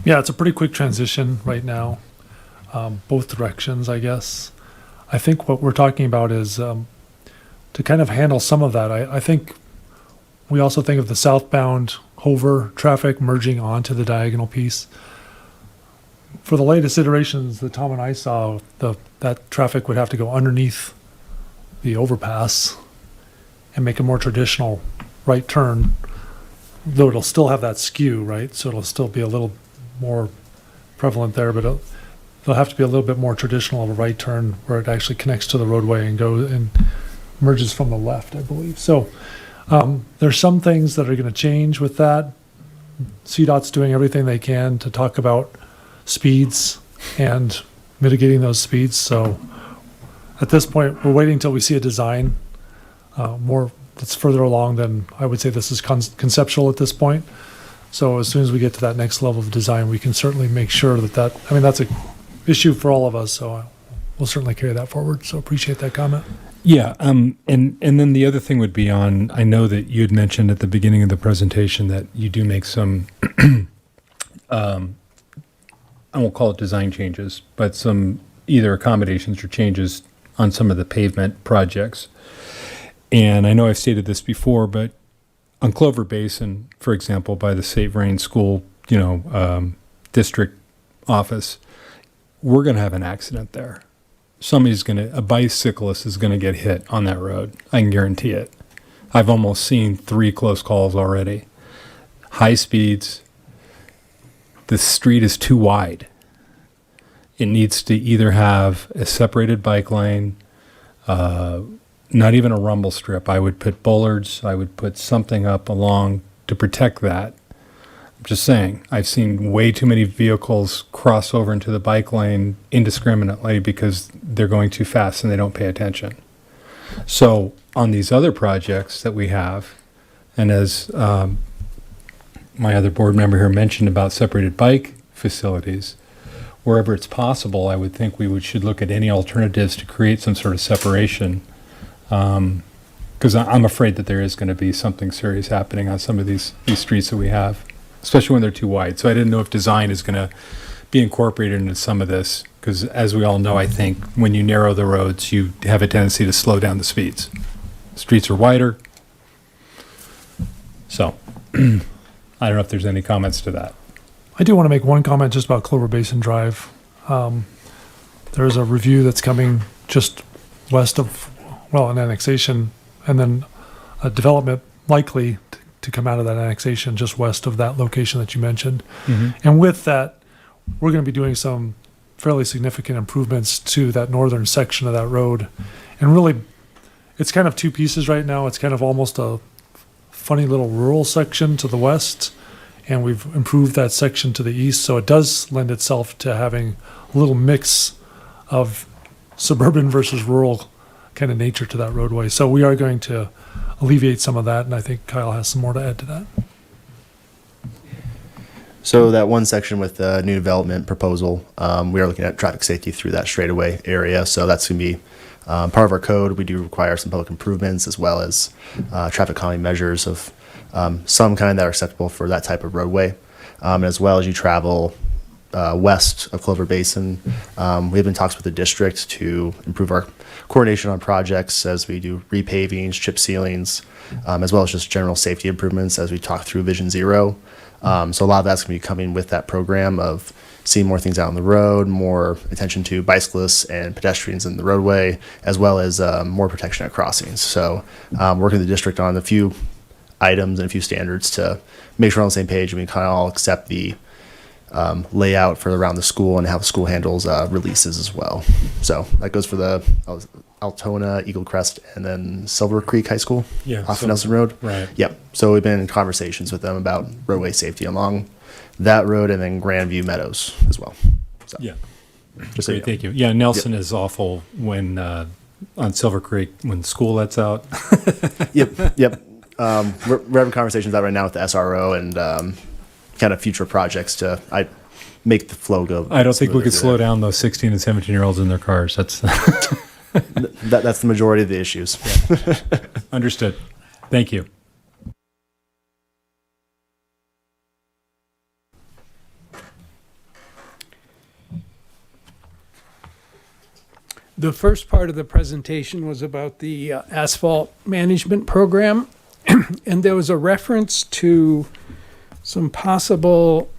Yeah, it's a pretty quick transition right now, both directions, I guess. I think what we're talking about is to kind of handle some of that. I think we also think of the southbound Hover traffic merging onto the diagonal piece. For the latest iterations that Tom and I saw, that traffic would have to go underneath the overpass and make a more traditional right turn, though it'll still have that skew, right? So it'll still be a little more prevalent there, but it'll have to be a little bit more traditional of a right turn where it actually connects to the roadway and goes and merges from the left, I believe. So there's some things that are going to change with that. CDOT's doing everything they can to talk about speeds and mitigating those speeds. So at this point, we're waiting until we see a design more that's further along than I would say this is conceptual at this point. So as soon as we get to that next level of design, we can certainly make sure that I mean, that's a issue for all of us. So we'll certainly carry that forward. So appreciate that comment. Yeah, and then the other thing would be on, I know that you had mentioned at the beginning of the presentation that you do make some, I won't call it design changes, but some either accommodations or changes on some of the pavement projects. And I know I've stated this before, but on Clover Basin, for example, by the St. Vrain School, district office, we're going to have an accident there. A bicyclist is going to get hit on that road. I can guarantee it. I've almost seen 3 close calls already. High speeds. The street is too wide. It needs to either have a separated bike lane, not even a rumble strip. I would put bollards. I would put something up along to protect that. I'm just saying, I've seen way too many vehicles cross over into the bike lane indiscriminately because they're going too fast and they don't pay attention. So on these other projects that we have, and as my other board member here mentioned about separated bike facilities, wherever it's possible, I would think should look at any alternatives to create some sort of separation, because I'm afraid that there is going to be something serious happening on some of these streets that we have, especially when they're too wide. So I didn't know if design is going to be incorporated into some of this, because as we all know, I think when you narrow the roads, you have a tendency to slow down the speeds. Streets are wider. So I don't know if there's any comments to that. I do want to make one comment just about Clover Basin Drive. There's a review that's coming just west of, an annexation, and then a development likely to come out of that annexation just west of that location that you mentioned. Mm-hmm. And with that, we're going to be doing some fairly significant improvements to that northern section of that road. And really, it's kind of 2 pieces right now. It's kind of almost a funny little rural section to the west, and we've improved that section to the east. So it does lend itself to having a little mix of suburban versus rural kind of nature to that roadway. So we are going to alleviate some of that, and I think Kyle has some more to add to that. So that one section with the new development proposal, we are looking at traffic safety through that straightaway area. So that's going to be part of our code. We do require some public improvements as well as traffic calming measures of some kind that are acceptable for that type of roadway. As well as you travel west of Clover Basin, we have been in talks with the district to improve our coordination on projects as we do repavings, chip sealings, as well as just general safety improvements as we talk through Vision Zero. So a lot of that's going to be coming with that program of seeing more things out on the road, more attention to bicyclists and pedestrians in the roadway, as well as more protection at crossings. So working with the district on a few items and a few standards to make sure we're on the same page and we kind of all accept the layout for around the school and how the school handles releases as well. So that goes for the Altona, Eagle Crest, and then Silver Creek High School off Nelson Road. Right. Yep. So we've been in conversations with them about roadway safety along that road and then Grandview Meadows as well. So, Yeah. just so you Great, know. thank you. Yeah, Nelson is awful when on Silver Creek when school lets out. Yep. We're having conversations out right now with the SRO and kind of future projects to make the flow go. I don't think we smoother could through slow there. down those 16 and 17-year-olds in their cars. That's That's the majority of the issues. understood. Thank you. The first part of the presentation was about the asphalt management program, and there was a reference to some possible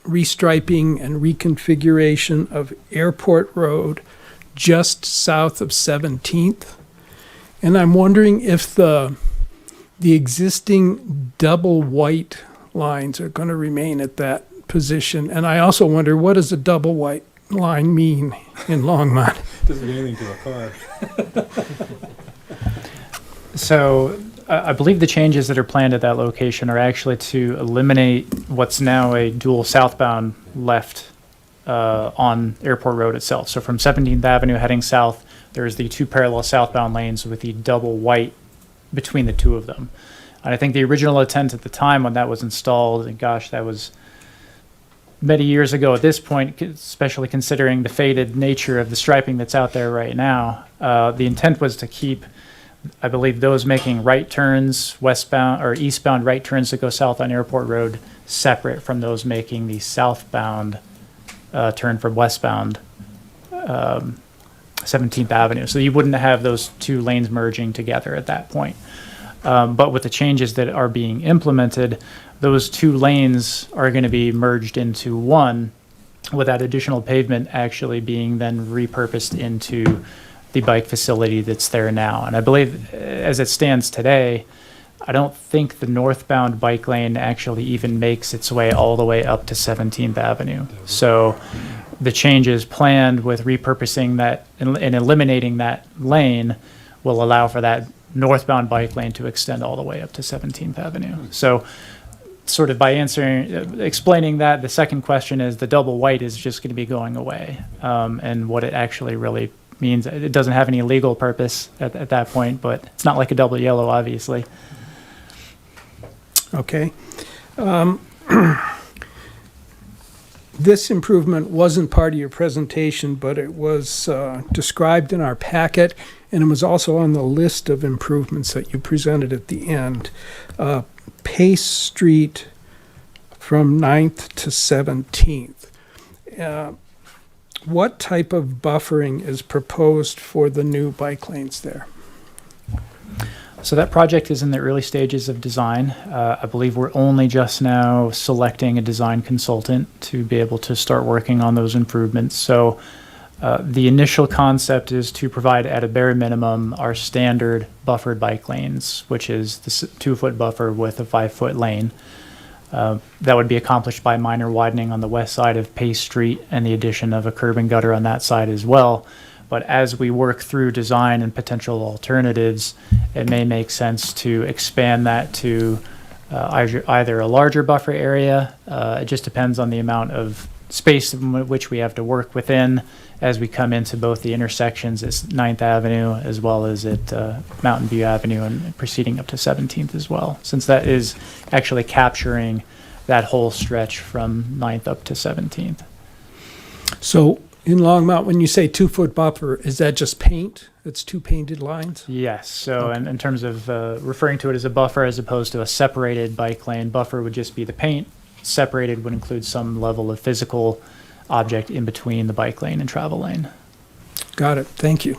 restriping and reconfiguration of Airport Road just south of 17th. And I'm wondering if the existing double white lines are going to remain at that position. And I also wonder, what does a double white line mean in Longmont? Doesn't mean anything to a car. So I believe the changes that are planned at that location are actually to eliminate what's now a dual southbound left on Airport Road itself. So from 17th Avenue heading south, there's the two parallel southbound lanes with the double white between the two of them. And I think the original intent at the time when that was installed, and gosh, that was many years ago at this point, especially considering the faded nature of the striping that's out there right now, the intent was to keep, I believe, those making right turns, westbound or eastbound right turns that go south on Airport Road separate from those making the southbound turn from westbound 17th Avenue. So you wouldn't have those two lanes merging together at that point. But with the changes that are being implemented, those two lanes are going to be merged into one, with that additional pavement actually being then repurposed into the bike facility that's there now. And I believe as it stands today, I don't think the northbound bike lane actually even makes its way all the way up to 17th Avenue. So the changes planned with repurposing that and eliminating that lane will allow for that northbound bike lane to extend all the way up to 17th Avenue. So sort of by explaining that, the second question is the double white is just going to be going away. And what it actually really means, it doesn't have any legal purpose at that point, but it's not like a double yellow, obviously. Okay. This improvement wasn't part of your presentation, but it was described in our packet, and it was also on the list of improvements that you presented at the end. Pace Street from 9th to 17th. What type of buffering is proposed for the new bike lanes there? So that project is in the early stages of design. I believe we're only just now selecting a design consultant to be able to start working on those improvements. So the initial concept is to provide at a bare minimum our standard buffered bike lanes, which is the 2-foot buffer with a 5-foot lane. That would be accomplished by minor widening on the west side of Pace Street and the addition of a curb and gutter on that side as well. But as we work through design and potential alternatives, it may make sense to expand that to either a larger buffer area. It just depends on the amount of space in which we have to work within as we come into both the intersections at 9th Avenue as well as at Mountain View Avenue and proceeding up to 17th as well, since that is actually capturing that whole stretch from 9th up to 17th. So in Longmont, when you say 2-foot buffer, is that just paint? It's 2 painted lines? Yes, so in terms of referring to it as a buffer as opposed to a separated bike lane, buffer would just be the paint. Separated would include some level of physical object in between the bike lane and travel lane. Got it. Thank you.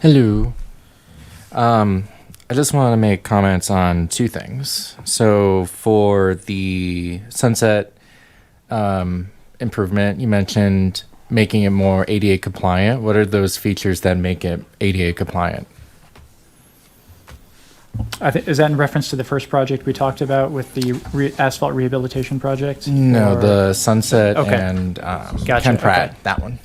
Hello. I just want to make comments on 2 things. So for the sunset improvement, you mentioned making it more ADA compliant. What are those features that make it ADA compliant? Is that in reference to the first project we talked about with the asphalt rehabilitation project? No, Or- the sunset Okay. and Gotcha, Ken Pratt, okay. that one.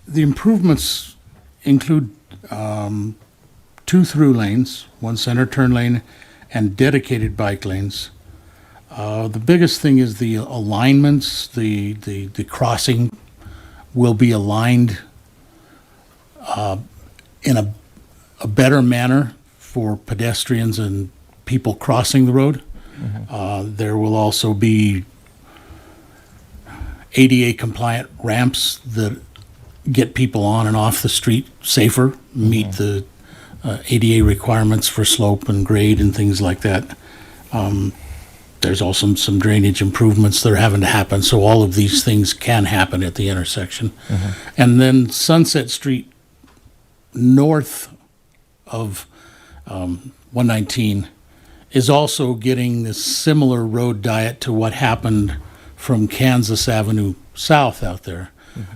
The improvements include 2 through lanes, 1 center turn lane, and dedicated bike lanes. The biggest thing is the alignments. The crossing will be aligned in a better manner for pedestrians and people crossing the road. There will also be ADA compliant ramps that get people on and off the street safer, meet the ADA requirements for slope and grade and things like that. There's also some drainage improvements that are having to happen, so all of these things can happen at the intersection. And then Sunset Street north of 119 is also getting this similar road diet to what happened from Kansas Avenue south out there,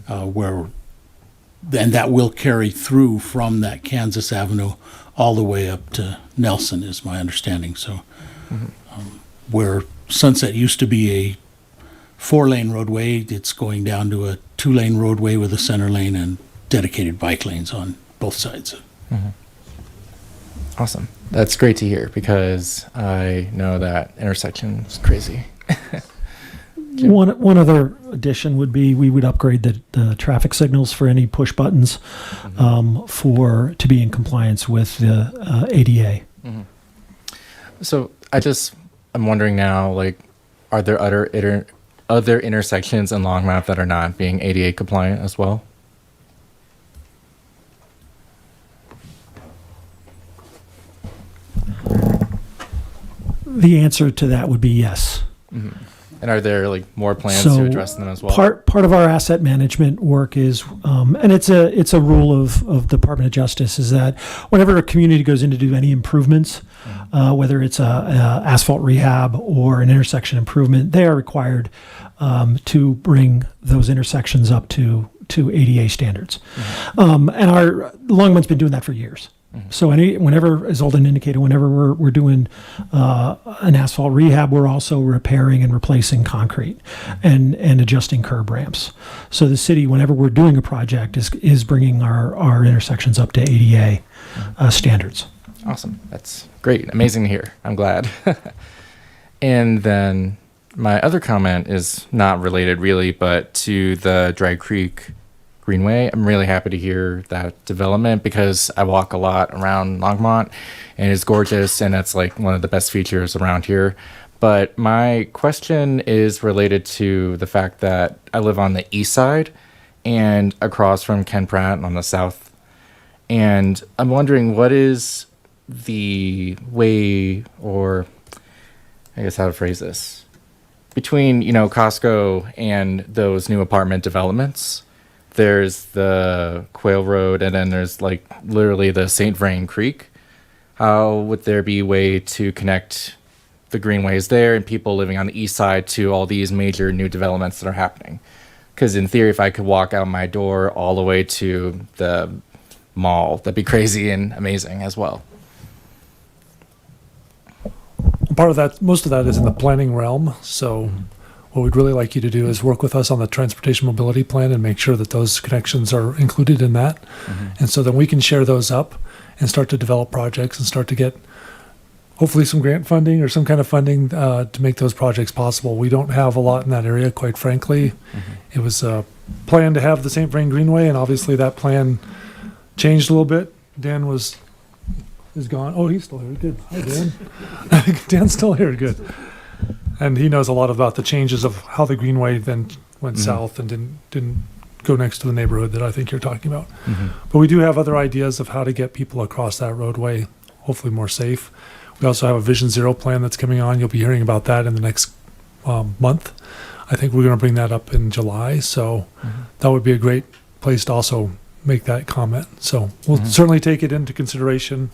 and that will carry through from that Kansas Avenue all the way up to Nelson, is my understanding. So where Sunset used to be a 4-lane roadway, it's going down to a 2-lane roadway with a center lane and dedicated bike lanes on both sides. Awesome. That's great to hear because I know that intersection is crazy. One other addition would be we would upgrade the traffic signals for any push buttons to be in compliance with the ADA. So I'm wondering now, like, are there other intersections in Longmont that are not being ADA compliant as well? The answer to that would be yes. And are there like more plans So to address them as well? Part of our asset management work is, and it's a rule of the Department of Justice, is that whenever a community goes in to do any improvements, whether it's a asphalt rehab or an intersection improvement, they are required to bring those intersections up to ADA standards. And our Longmont's been doing that for years. So whenever, as Alden indicated, whenever we're doing an asphalt rehab, we're also repairing and replacing concrete and adjusting curb ramps. So the city, whenever we're doing a project, is bringing our intersections up to ADA standards. Awesome. That's great. Amazing to hear. I'm glad. And then my other comment is not related really, but to the Dry Creek Greenway. I'm really happy to hear that development because I walk a lot around Longmont and it's gorgeous and it's like one of the best features around here. But my question is related to the fact that I live on the east side and across from Ken Pratt on the south. And I'm wondering what is the way, or I guess how to phrase this, between, Costco and those new apartment developments. There's the Quail Road, and then there's like literally the St. Vrain Creek. How would there be a way to connect the greenways there and people living on the east side to all these major new developments that are happening? Because in theory, if I could walk out my door all the way to the mall, that'd be crazy and amazing as well. Part of that, most of that is in the planning realm. So what we'd really like you to do is work with us on the transportation mobility plan and make sure that those connections are included in that. And so then we can share those up and start to develop projects and start to get hopefully some grant funding or some kind of funding to make those projects possible. We don't have a lot in that area, quite frankly. It was a plan to have the St. Vrain Greenway, and obviously that plan changed a little bit. Dan is gone. Oh, he's still here. Good. Hi, Dan. Dan's still here. Good. And he knows a lot about the changes of how the Greenway then went south and didn't go next to the neighborhood that I think you're talking about. But we do have other ideas of how to get people across that roadway, hopefully more safe. We also have a Vision Zero plan that's coming on. You'll be hearing about that in the next month. I think we're going to bring that up in July. So that would be a great place to also make that comment. So we'll certainly take it into consideration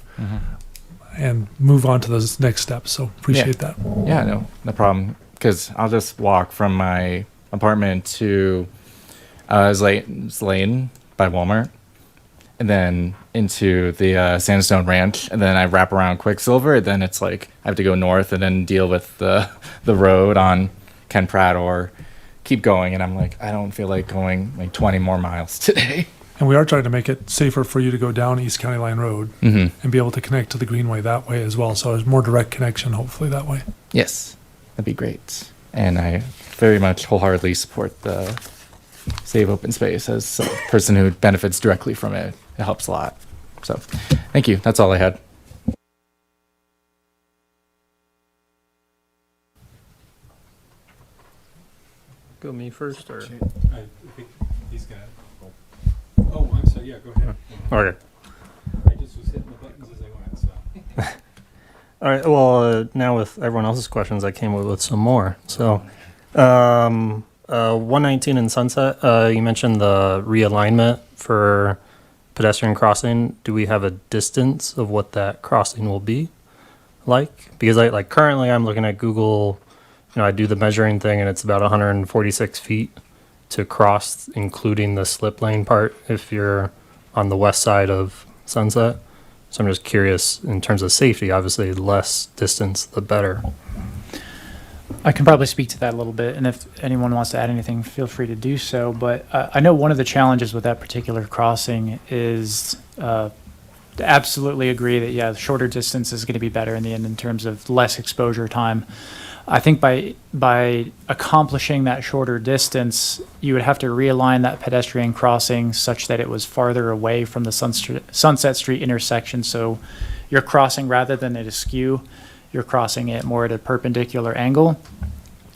and move on to those next steps. So appreciate that. Yeah, no problem. Because I'll just walk from my apartment to Lane by Walmart, and then into the Sandstone Ranch, and then I wrap around Quicksilver. Then it's like I have to go north and then deal with the road on Ken Pratt or keep going. And I'm like, I don't feel like going like 20 more miles today. And we are trying to make it safer for you to go down East County Line Road and be able to connect to the Greenway that way as well. So there's more direct connection, hopefully, that way. Yes, that'd be great. And I very much wholeheartedly support the Save Open Space as a person who benefits directly from it. It helps a lot. So thank you. That's all I had. Go me first, or? I think he's got. Oh, I'm sorry. Yeah, go ahead. Okay. I just was hitting the buttons as I went, so. All right. Well, now with everyone else's questions, I came up with some more. So, 119 in Sunset, you mentioned the realignment for pedestrian crossing. Do we have a distance of what that crossing will be like? Because like currently I'm looking at Google, I do the measuring thing and it's about 146 feet to cross, including the slip lane part if you're on the west side of Sunset. So I'm just curious in terms of safety, obviously less distance, the better. I can probably speak to that a little bit, and if anyone wants to add anything, feel free to do so. But I know one of the challenges with that particular crossing is to absolutely agree that, yeah, the shorter distance is going to be better in the end in terms of less exposure time. I think by accomplishing that shorter distance, you would have to realign that pedestrian crossing such that it was farther away from the Sunset Street intersection. So you're crossing rather than at askew, you're crossing it more at a perpendicular angle.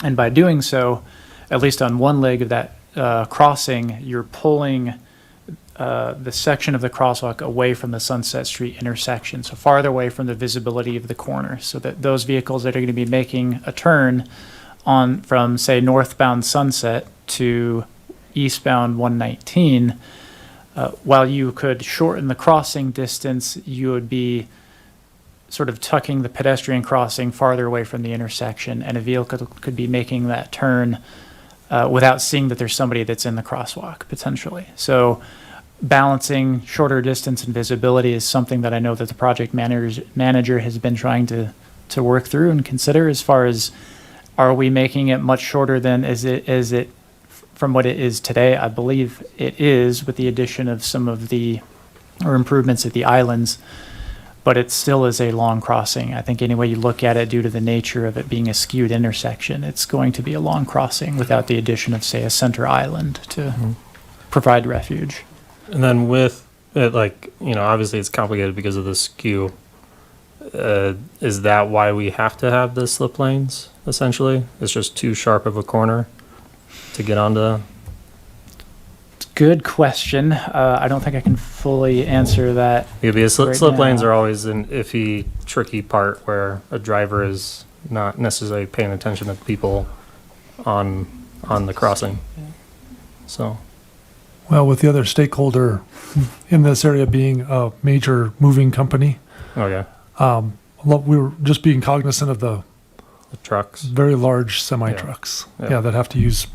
And by doing so, at least on one leg of that crossing, you're pulling the section of the crosswalk away from the Sunset Street intersection, so farther away from the visibility of the corner, so that those vehicles that are going to be making a turn on from, say, northbound Sunset to eastbound 119, while you could shorten the crossing distance, you would be sort of tucking the pedestrian crossing farther away from the intersection, and a vehicle could be making that turn without seeing that there's somebody that's in the crosswalk, potentially. So balancing shorter distance and visibility is something that I know that the project manager has been trying to work through and consider as far as, are we making it much shorter than is it from what it is today? I believe it is, with the addition of some of the improvements at the islands, but it still is a long crossing. I think any way you look at it, due to the nature of it being a skewed intersection, it's going to be a long crossing without the addition of, say, a center island to provide refuge. And then with it, obviously it's complicated because of the skew. Is that why we have to have the slip lanes, essentially? It's just too sharp of a corner to get onto? Good question. I don't think I can fully answer that. Yeah, because right slip lanes now. are always an iffy, tricky part where a driver is not necessarily paying attention to people on the crossing. So. Well, with the other stakeholder in this area being a major moving company, Okay. we were just being cognizant of the trucks. very large semi-trucks, that have to use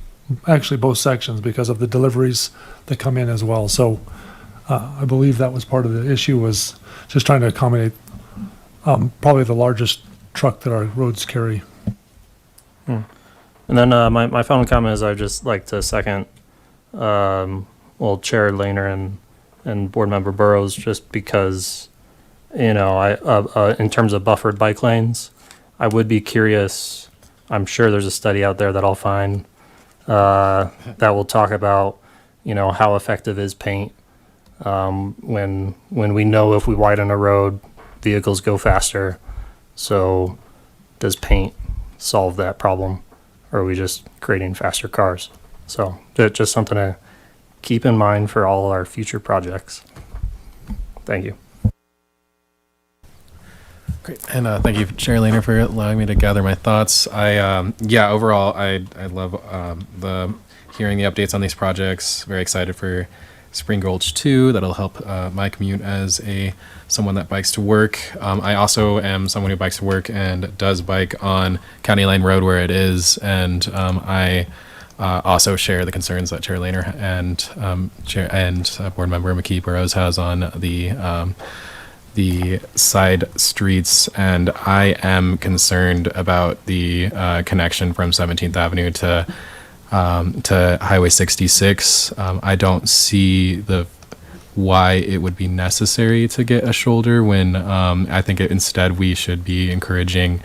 actually both sections because of the deliveries that come in as well. So I believe that was part of the issue, was just trying to accommodate probably the largest truck that our roads carry. And then my final comment is I'd just like to second, Chair Lehner and Board Member Burrows, just because, in terms of buffered bike lanes, I would be curious. I'm sure there's a study out there that I'll find that will talk about, how effective is paint when we know if we widen a road, vehicles go faster. So does paint solve that problem, or are we just creating faster cars? So just something to keep in mind for all our future projects. Thank you. Great, and thank you, Chair Lehner, for allowing me to gather my thoughts. Overall, I love hearing the updates on these projects. Very excited for Spring Gulch 2. That'll help my commute as someone that bikes to work. I also am someone who bikes to work and does bike on County Line Road where it is, and I also share the concerns that Chair Lehner and Board Member McKee Burrows has on the side streets, and I am concerned about the connection from 17th Avenue to Highway 66. I don't see why it would be necessary to get a shoulder when I think instead we should be encouraging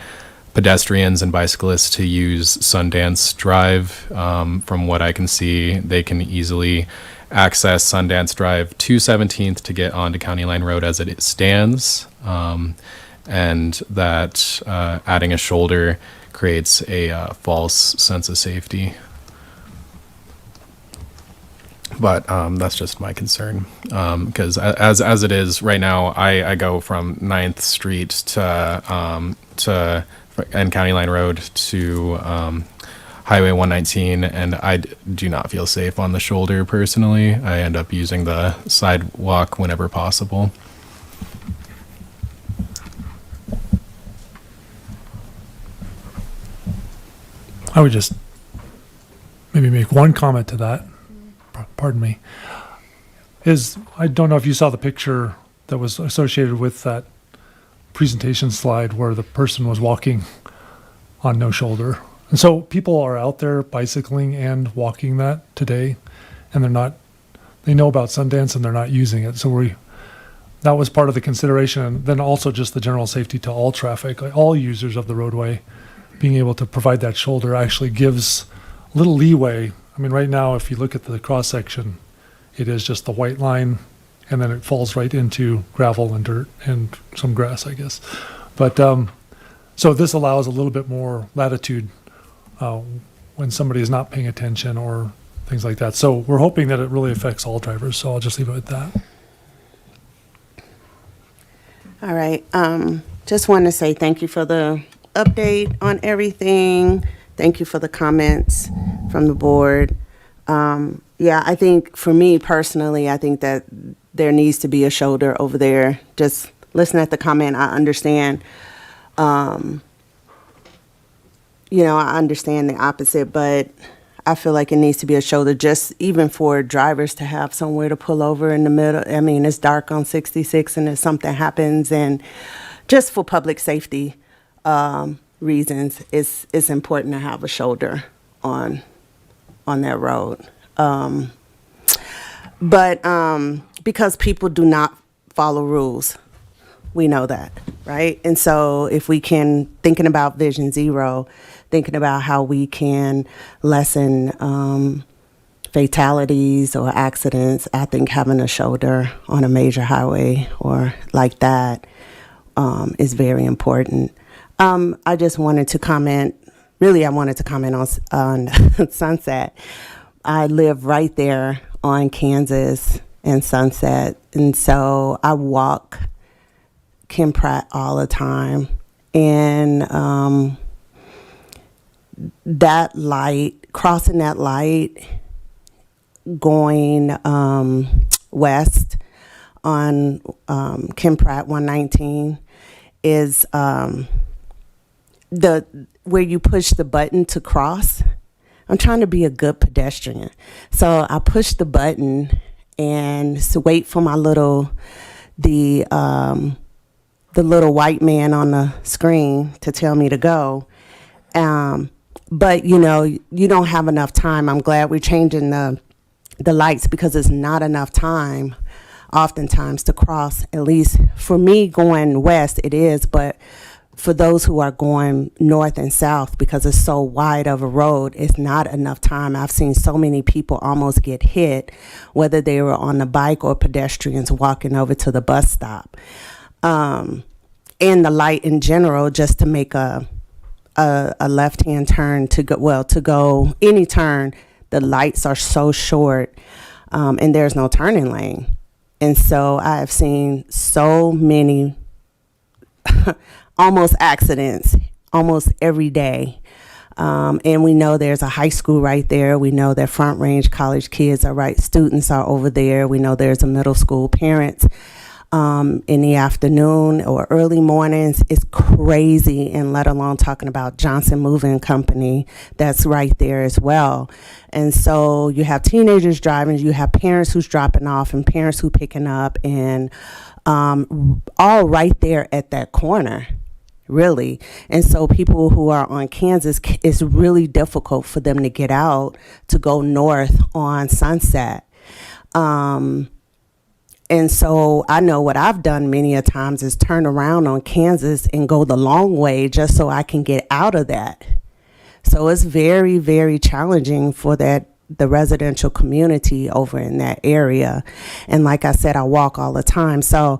pedestrians and bicyclists to use Sundance Drive. From what I can see, they can easily access Sundance Drive to 17th to get onto County Line Road as it stands, and that adding a shoulder creates a false sense of safety. But that's just my concern, because as it is right now, I go from 9th Street to and County Line Road to Highway 119, and I do not feel safe on the shoulder personally. I end up using the sidewalk whenever possible. I would just maybe make one comment to that. Pardon me. I don't know if you saw the picture that was associated with that presentation slide where the person was walking on no shoulder. And so people are out there bicycling and walking that today, and they know about Sundance and they're not using it. So that was part of the consideration. And then also just the general safety to all traffic, like all users of the roadway, being able to provide that shoulder actually gives a little leeway. I mean, right now, if you look at the cross section, it is just the white line, and then it falls right into gravel and dirt and some grass, I guess. But so this allows a little bit more latitude when somebody is not paying attention or things like that. So we're hoping that it really affects all drivers. So I'll just leave it at that. All right. Just want to say thank you for the update on everything. Thank you for the comments from the board. I think for me personally, I think that there needs to be a shoulder over there. Just listen at the comment. I understand. I understand the opposite, but I feel like it needs to be a shoulder just even for drivers to have somewhere to pull over in the middle. I mean, it's dark on 66 and if something happens, and just for public safety reasons, it's important to have a shoulder on that road. But because people do not follow rules, we know that, right? And so if we can, thinking about Vision Zero, thinking about how we can lessen fatalities or accidents, I think having a shoulder on a major highway or like that is very important. I just wanted to comment, I wanted to comment on Sunset. I live right there on Kansas and Sunset, and so I walk Kim Pratt all the time. And that light, crossing that light, going west on Kim Pratt 119 is where you push the button to cross. I'm trying to be a good pedestrian. So I push the button and wait for the little white man on the screen to tell me to go. but you know, you don't have enough time. I'm glad we're changing the lights because it's not enough time oftentimes to cross. At least for me going west it is, but for those who are going north and south, because it's so wide of a road, it's not enough time. I've seen so many people almost get hit, whether they were on the bike or pedestrians walking over to the bus stop. And the light in general, just to make a left-hand turn to go any turn, the lights are so short, and there's no turning lane. And so I have seen so many almost accidents almost every day. And we know there's a high school right there. We know that Front Range College students are over there. We know there's a middle school. Parents in the afternoon or early mornings, it's crazy, and let alone talking about Johnson Moving Company that's right there as well. And so you have teenagers driving, you have parents who's dropping off and parents who picking up, and all right there at that corner, really. And so people who are on Kansas, it's really difficult for them to get out to go north on Sunset. And so I know what I've done many a times is turn around on Kansas and go the long way just so I can get out of that. So it's very, very challenging for the residential community over in that area. And like I said, I walk all the time. So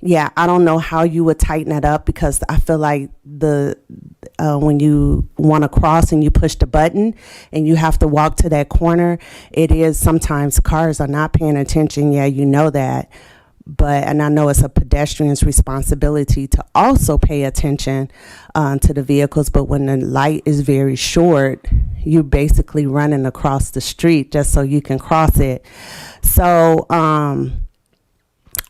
yeah, I don't know how you would tighten it up, because I feel like when you want to cross and you push the button and you have to walk to that corner, it is sometimes cars are not paying attention. Yeah, you know that. And I know it's a pedestrian's responsibility to also pay attention to the vehicles. But when the light is very short, you're basically running across the street just so you can cross it. So,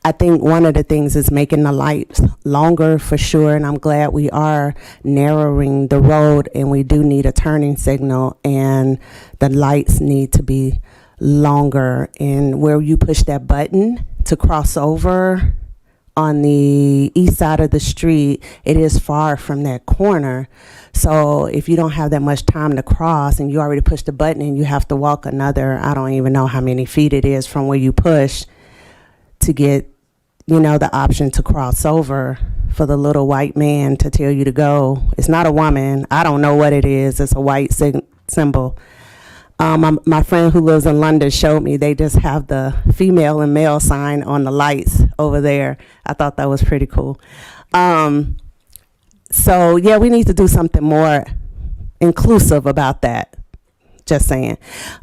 I think one of the things is making the lights longer for sure, and I'm glad we are narrowing the road, and we do need a turning signal, and the lights need to be longer. And where you push that button to cross over on the east side of the street, it is far from that corner. So if you don't have that much time to cross and you already pushed the button and you have to walk another, I don't even know how many feet it is from where you push to get, the option to cross over, for the little white man to tell you to go. It's not a woman. I don't know what it is. It's a white symbol. My friend who lives in London showed me they just have the female and male sign on the lights over there. I thought that was pretty cool. So yeah, we need to do something more inclusive about that. Just saying,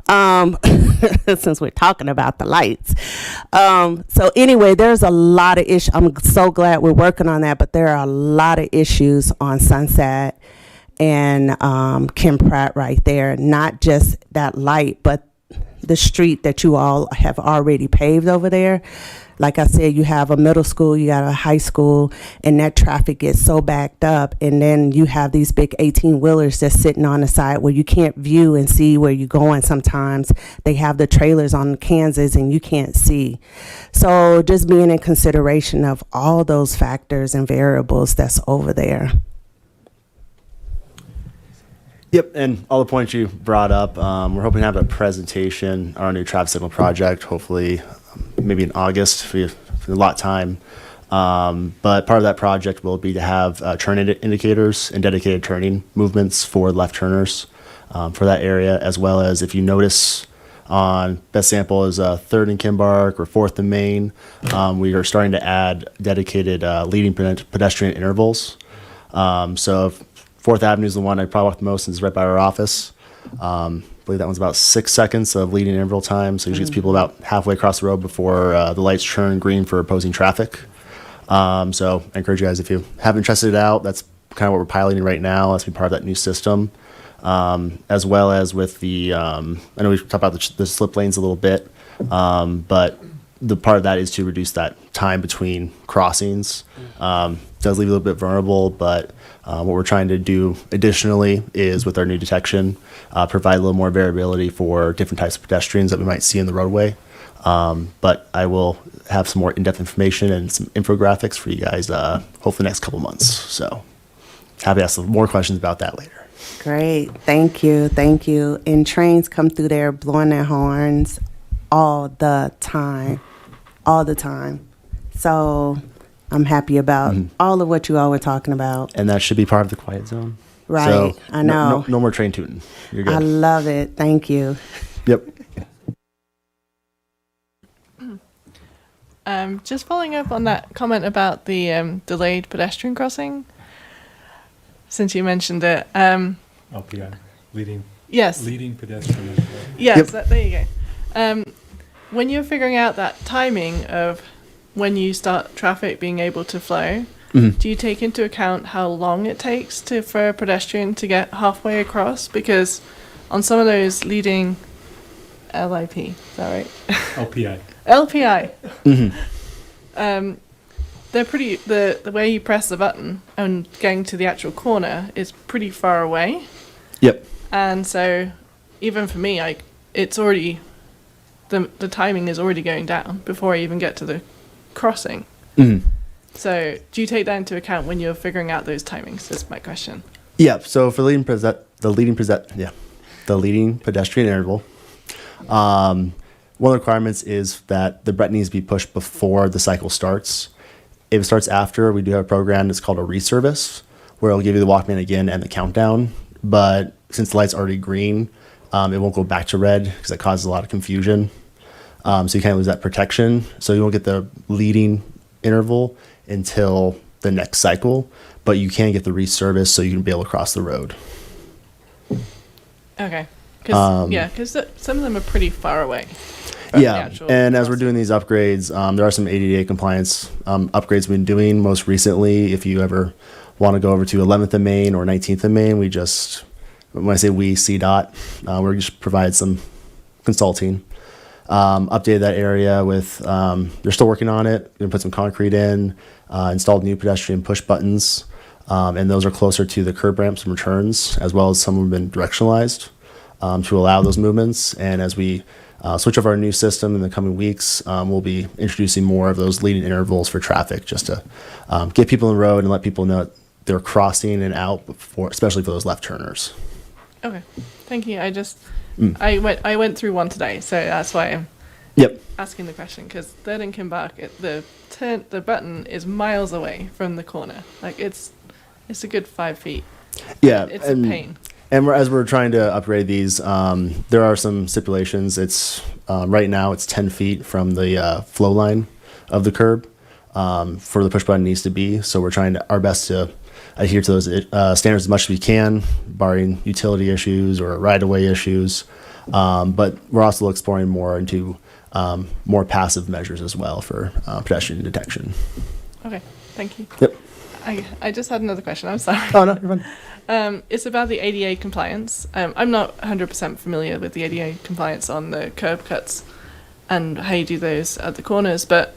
since we're talking about the lights. So anyway, there's a lot of issues. I'm so glad we're working on that, but there are a lot of issues on Sunset and Kim Pratt right there. Not just that light, but the street that you all have already paved over there. Like I said, you have a middle school, you got a high school, and that traffic gets so backed up. And then you have these big 18-wheelers just sitting on the side where you can't view and see where you're going sometimes. They have the trailers on Kansas and you can't see. So just being in consideration of all those factors and variables that's over there. Yep, and all the points you brought up, we're hoping to have a presentation on our new traffic signal project, hopefully maybe in August for a lot of time. But part of that project will be to have turn indicators and dedicated turning movements for left turners for that area, as well as if you notice on best sample is 3rd and Kimbark or 4th and Main, we are starting to add dedicated leading pedestrian intervals. So if 4th Avenue is the one I probably walk the most, and it's right by our office. I believe that one's about 6 seconds of leading interval time. So it usually gets people about halfway across the road before the lights turn green for opposing traffic. So I encourage you guys, if you haven't tested it out, that's kind of what we're piloting right now. That's been part of that new system. As well as with the, I know we talked about the slip lanes a little bit, but the part of that is to reduce that time between crossings. Does leave a little bit vulnerable, but what we're trying to do additionally is with our new detection, provide a little more variability for different types of pedestrians that we might see in the roadway. But I will have some more in-depth information and some infographics for you guys, hopefully the next couple months. So happy to ask more questions about that later. Great. Thank you. Thank you. And trains come through there blowing their horns all the time. All the time. So I'm happy about all of what you all were talking about. And that should be part of the quiet zone. Right. So I know. No more train tooting. You're good. I love it. Thank you. Yep. Just following up on that comment about the delayed pedestrian crossing, since you mentioned it. LPI, leading pedestrian. Yes, there you go. When you're figuring out that timing of when you start traffic being able to flow, do you take into account how long it takes for a pedestrian to get halfway across? Because on some of those leading LIP, is that right? LPI. LPI. They're pretty. The way you press the button and getting to the actual corner is pretty far away. Yep. And so, even for me, it's already the timing is already going down before I even get to the crossing. So, do you take that into account when you're figuring out those timings? That's my question. Yeah. So for the leading pedestrian interval, one of the requirements is that the Brett needs to be pushed before the cycle starts. If it starts after, we do have a program that's called a reservice, where it'll give you the Walkman again and the countdown. But since the light's already green, it won't go back to red because that causes a lot of confusion. So you kind of lose that protection. So you won't get the leading interval until the next cycle, but you can get the reservice so you can be able to cross the road. Okay. Because some of them are pretty far away. Yeah, and as we're doing these upgrades, there are some ADA compliance upgrades we've been doing. Most recently, if you ever want to go over to 11th and Main or 19th and Main, when I say we, CDOT, we just provide some consulting. Updated that area with, they're still working on it. We're going to put some concrete in, installed new pedestrian push buttons, and those are closer to the curb ramps and returns, as well as some have been directionalized to allow those movements. And as we switch over our new system in the coming weeks, we'll be introducing more of those leading intervals for traffic, just to get people on the road and let people know they're crossing and out, especially for those left turners. Okay, thank you. I went through one today, so that's why I'm asking the question. Because third and Kimbach, the button is miles away from the corner. Like it's a good 5 feet. Yeah, it's a pain. And as we're trying to upgrade these, there are some stipulations. It's right now it's 10 feet from the flow line of the curb for the push button needs to be. So we're trying our best to adhere to those standards as much as we can, barring utility issues or right-of-way issues. But we're also exploring more into more passive measures as well for pedestrian detection. Okay, thank you. Yep. I just had another question. I'm sorry. Oh, no, you're fine. It's about the ADA compliance. I'm not 100% familiar with the ADA compliance on the curb cuts and how you do those at the corners, but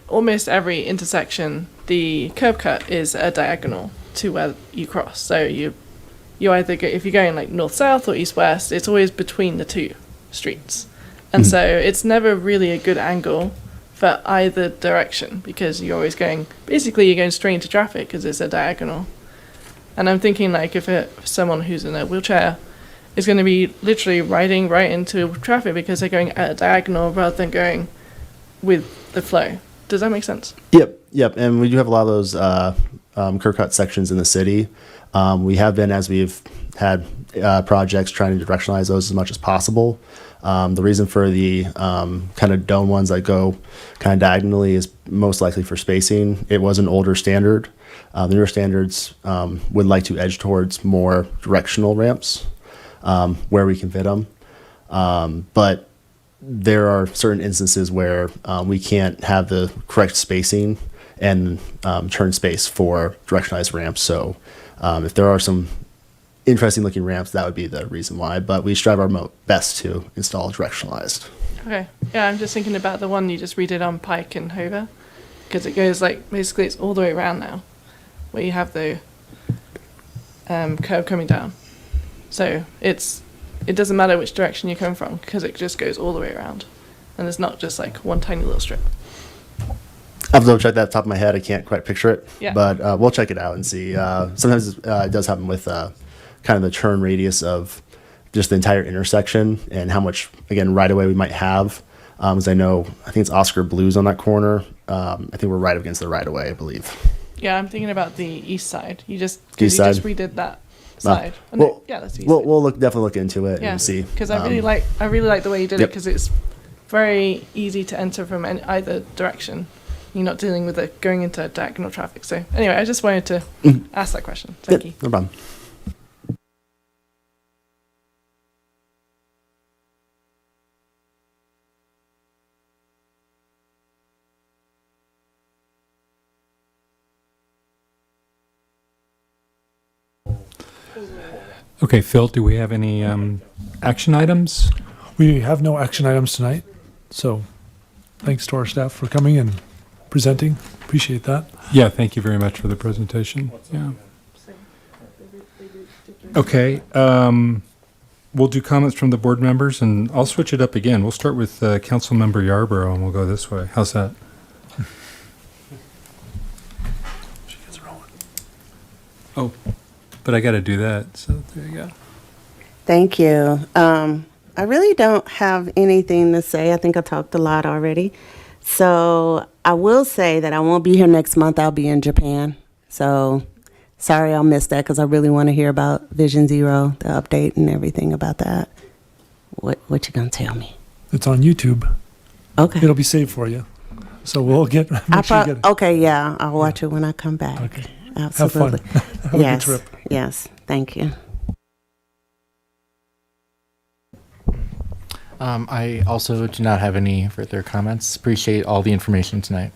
almost every intersection, the curb cut is a diagonal to where you cross. So you either go, if you're going like north-south or east-west, it's always between the two streets. And so it's never really a good angle for either direction because you're always going straight into traffic because it's a diagonal. And I'm thinking like if someone who's in a wheelchair is going to be literally riding right into traffic because they're going at a diagonal rather than going with the flow. Does that make sense? Yep. And we do have a lot of those curb cut sections in the city. We have been, as we've had projects, trying to directionalize those as much as possible. The reason for the kind of dome ones that go kind of diagonally is most likely for spacing. It was an older standard. The newer standards would like to edge towards more directional ramps where we can fit them. But there are certain instances where we can't have the correct spacing and turn space for directionalized ramps. So if there are some interesting looking ramps, that would be the reason why. But we strive our best to install directionalized. Okay. Yeah, I'm just thinking about the one you just redid on Pike and Hoover because it goes like basically it's all the way around now where you have the curve coming down. So it doesn't matter which direction you come from because it just goes all the way around. And it's not just like one tiny little strip. I have to double check that off the top of my head. I can't quite picture it, Yeah. but we'll check it out and see. Sometimes it does happen with kind of the turn radius of just the entire intersection and how much, again, right away we might have. As I think it's Oscar Blues on that corner. I think we're right against the right of way, I believe. Yeah, I'm thinking about the east side. You just East side? redid that side. And Well, yeah, that's the east side. we'll definitely look into it Yeah, and see. because I really like the way you did it Yep. because it's very easy to enter from either direction. You're not dealing with it going into diagonal traffic. So anyway, I just wanted to ask that question. Thank you. No problem. Okay, Phil, do we have any action items? We have no action items tonight, so thanks to our staff for coming and presenting. Appreciate that. Yeah, thank you very much for the presentation. Yeah. Okay, we'll do comments from the board members, and I'll switch it up again. We'll start with Councilmember Yarborough, and we'll go this way. How's that? She gets rolling. Oh, but I got to do that, so there you go. Thank you. I really don't have anything to say. I think I talked a lot already. So I will say that I won't be here next month. I'll be in Japan. So sorry I'll miss that because I really want to hear about Vision Zero, the update and everything about that. What you gonna tell me? It's on YouTube. Okay. It'll be saved for you. So we'll get, make sure you get it. Okay, yeah, I'll watch it when I come back. Okay. Absolutely. Have fun. Have Yes. a good trip. Yes. Thank you. I also do not have any further comments. Appreciate all the information tonight.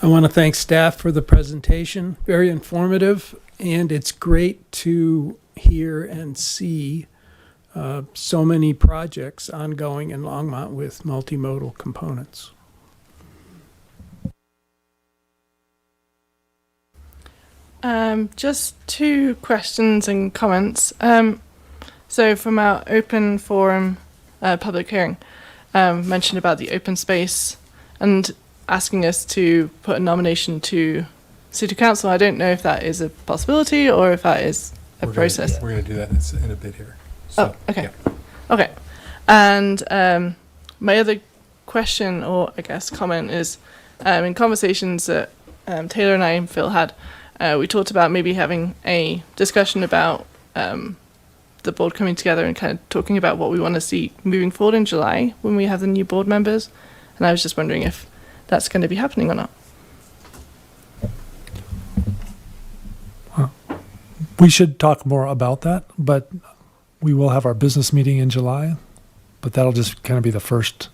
I want to thank staff for the presentation. Very informative, and it's great to hear and see so many projects ongoing in Longmont with multimodal components. Just two questions and comments. So from our open forum public hearing, mentioned about the open space and asking us to put a nomination to City Council. I don't know if that is a possibility or if that is a process. We're going to do that in a bit here. So, okay. yeah. Okay. And my other question, or I guess comment, is in conversations that Taylor and I and Phil had, we talked about maybe having a discussion about the board coming together and kind of talking about what we want to see moving forward in July when we have the new board members. And I was just wondering if that's going to be happening or not. We should talk more about that, but we will have our business meeting in July. But that'll just kind of be the first,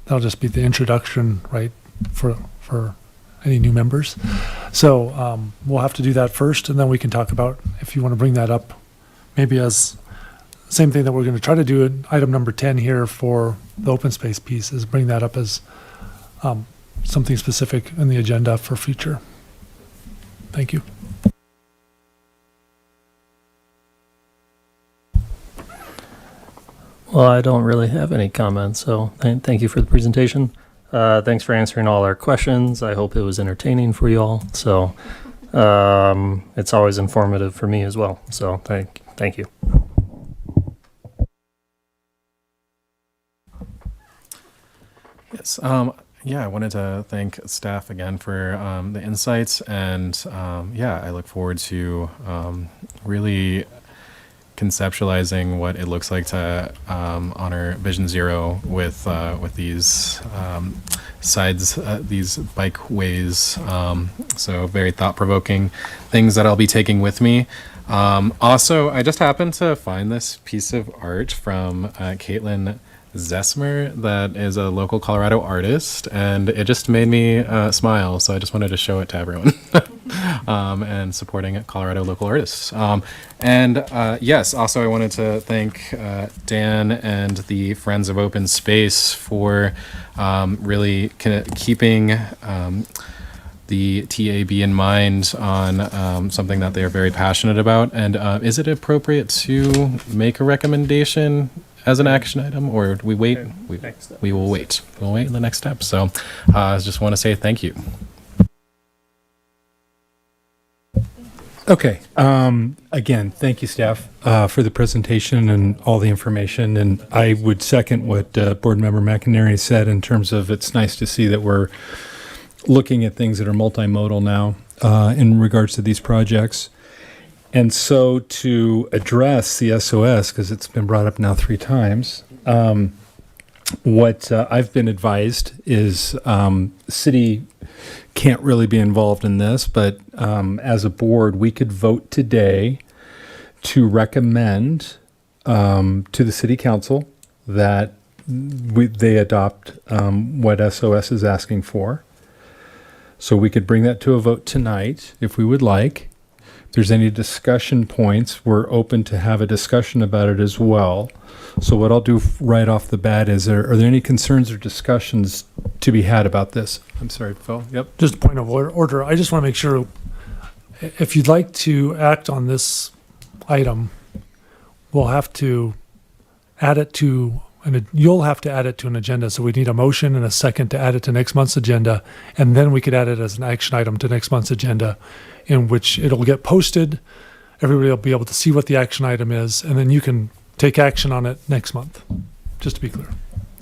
that'll just be the introduction, right, for any new members. So we'll have to do that first, and then we can talk about if you want to bring that up, maybe as same thing that we're going to try to do in item number 10 here for the open space piece, is bring that up as something specific in the agenda for future. Thank you. Well, I don't really have any comments, so thank you for the presentation. Thanks for answering all our questions. I hope it was entertaining for you all. So it's always informative for me as well. So thank you. Yes. Yeah, I wanted to thank staff again for the insights, and yeah, I look forward to really conceptualizing what it looks like to honor Vision Zero with these sides, these bikeways. So very thought-provoking things that I'll be taking with me. Also, I just happened to find this piece of art from Caitlin Zesmer, that is a local Colorado artist, and it just made me smile, so I just wanted to show it to everyone. And supporting Colorado local artists. And yes, also I wanted to thank Dan and the Friends of Open Space for really keeping the TAB in mind on something that they are very passionate about. And is it appropriate to make a recommendation as an action item, or do we wait? We will wait. We'll wait in the next step. So I just want to say thank you. Okay. Again, thank you, staff, for the presentation and all the information. And I would second what Board Member McInerney said in terms of it's nice to see that we're looking at things that are multimodal now in regards to these projects. And so to address the SOS, because it's been brought up now 3 times, what I've been advised is city can't really be involved in this, but as a board, we could vote today to recommend to the city council that they adopt what SOS is asking for. So we could bring that to a vote tonight if we would like. If there's any discussion points, we're open to have a discussion about it as well. So what I'll do right off the bat is, are there any concerns or discussions to be had about this? I'm sorry, Phil. Yep. Just a point of order. I just want to make sure, if you'd like to act on this item, we'll have to add it to, and you'll have to add it to an agenda. So we need a motion and a second to add it to next month's agenda. And then we could add it as an action item to next month's agenda, in which it'll get posted. Everybody will be able to see what the action item is, and then you can take action on it next month, just to be clear.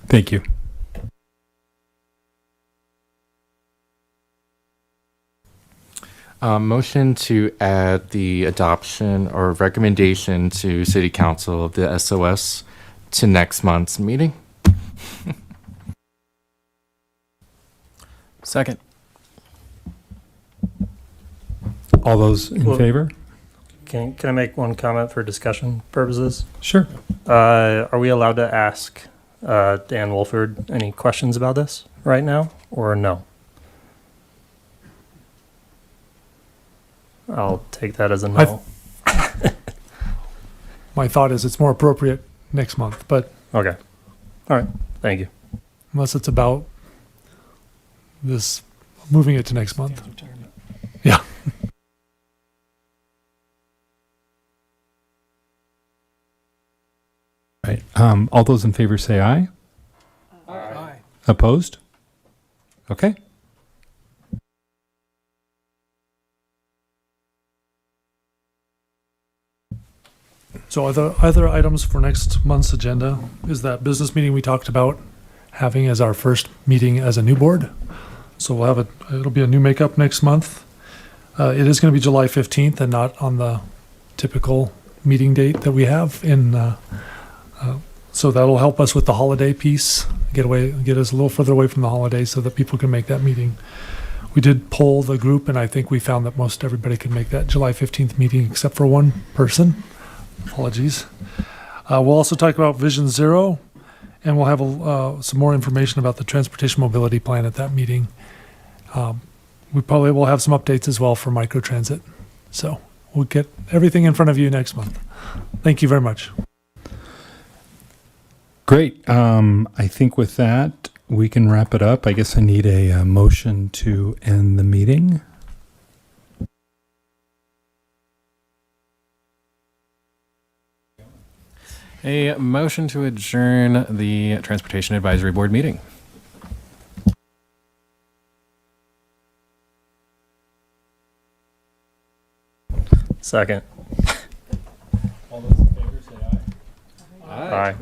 Thank you. Motion to add the adoption or recommendation to City Council of the SOS to next month's meeting. Second. All those in favor? Can I make one comment for discussion purposes? Sure. Are we allowed to ask Dan Wolford any questions about this right now, or no? I'll take that as a no. My thought is it's more appropriate next month, but Okay. All right. Thank you. unless it's about this, moving it to next month. Yeah. Right. All those in favor say aye. Aye. Opposed? Okay. So other items for next month's agenda is that business meeting we talked about having as our first meeting as a new board. So we'll have it'll be a new makeup next month. It is going to be July 15th and not on the typical meeting date that we have so that'll help us with the holiday piece, get us a little further away from the holiday so that people can make that meeting. We did poll the group, and I think we found that most everybody can make that July 15th meeting except for one person. Apologies. We'll also talk about Vision Zero, and we'll have some more information about the transportation mobility plan at that meeting. We probably will have some updates as well for microtransit. So we'll get everything in front of you next month. Thank you very much. Great. I think with that, we can wrap it up. I guess I need a motion to end the meeting. A motion to adjourn the Transportation Advisory Board meeting. Second. All those in favor say aye. Aye.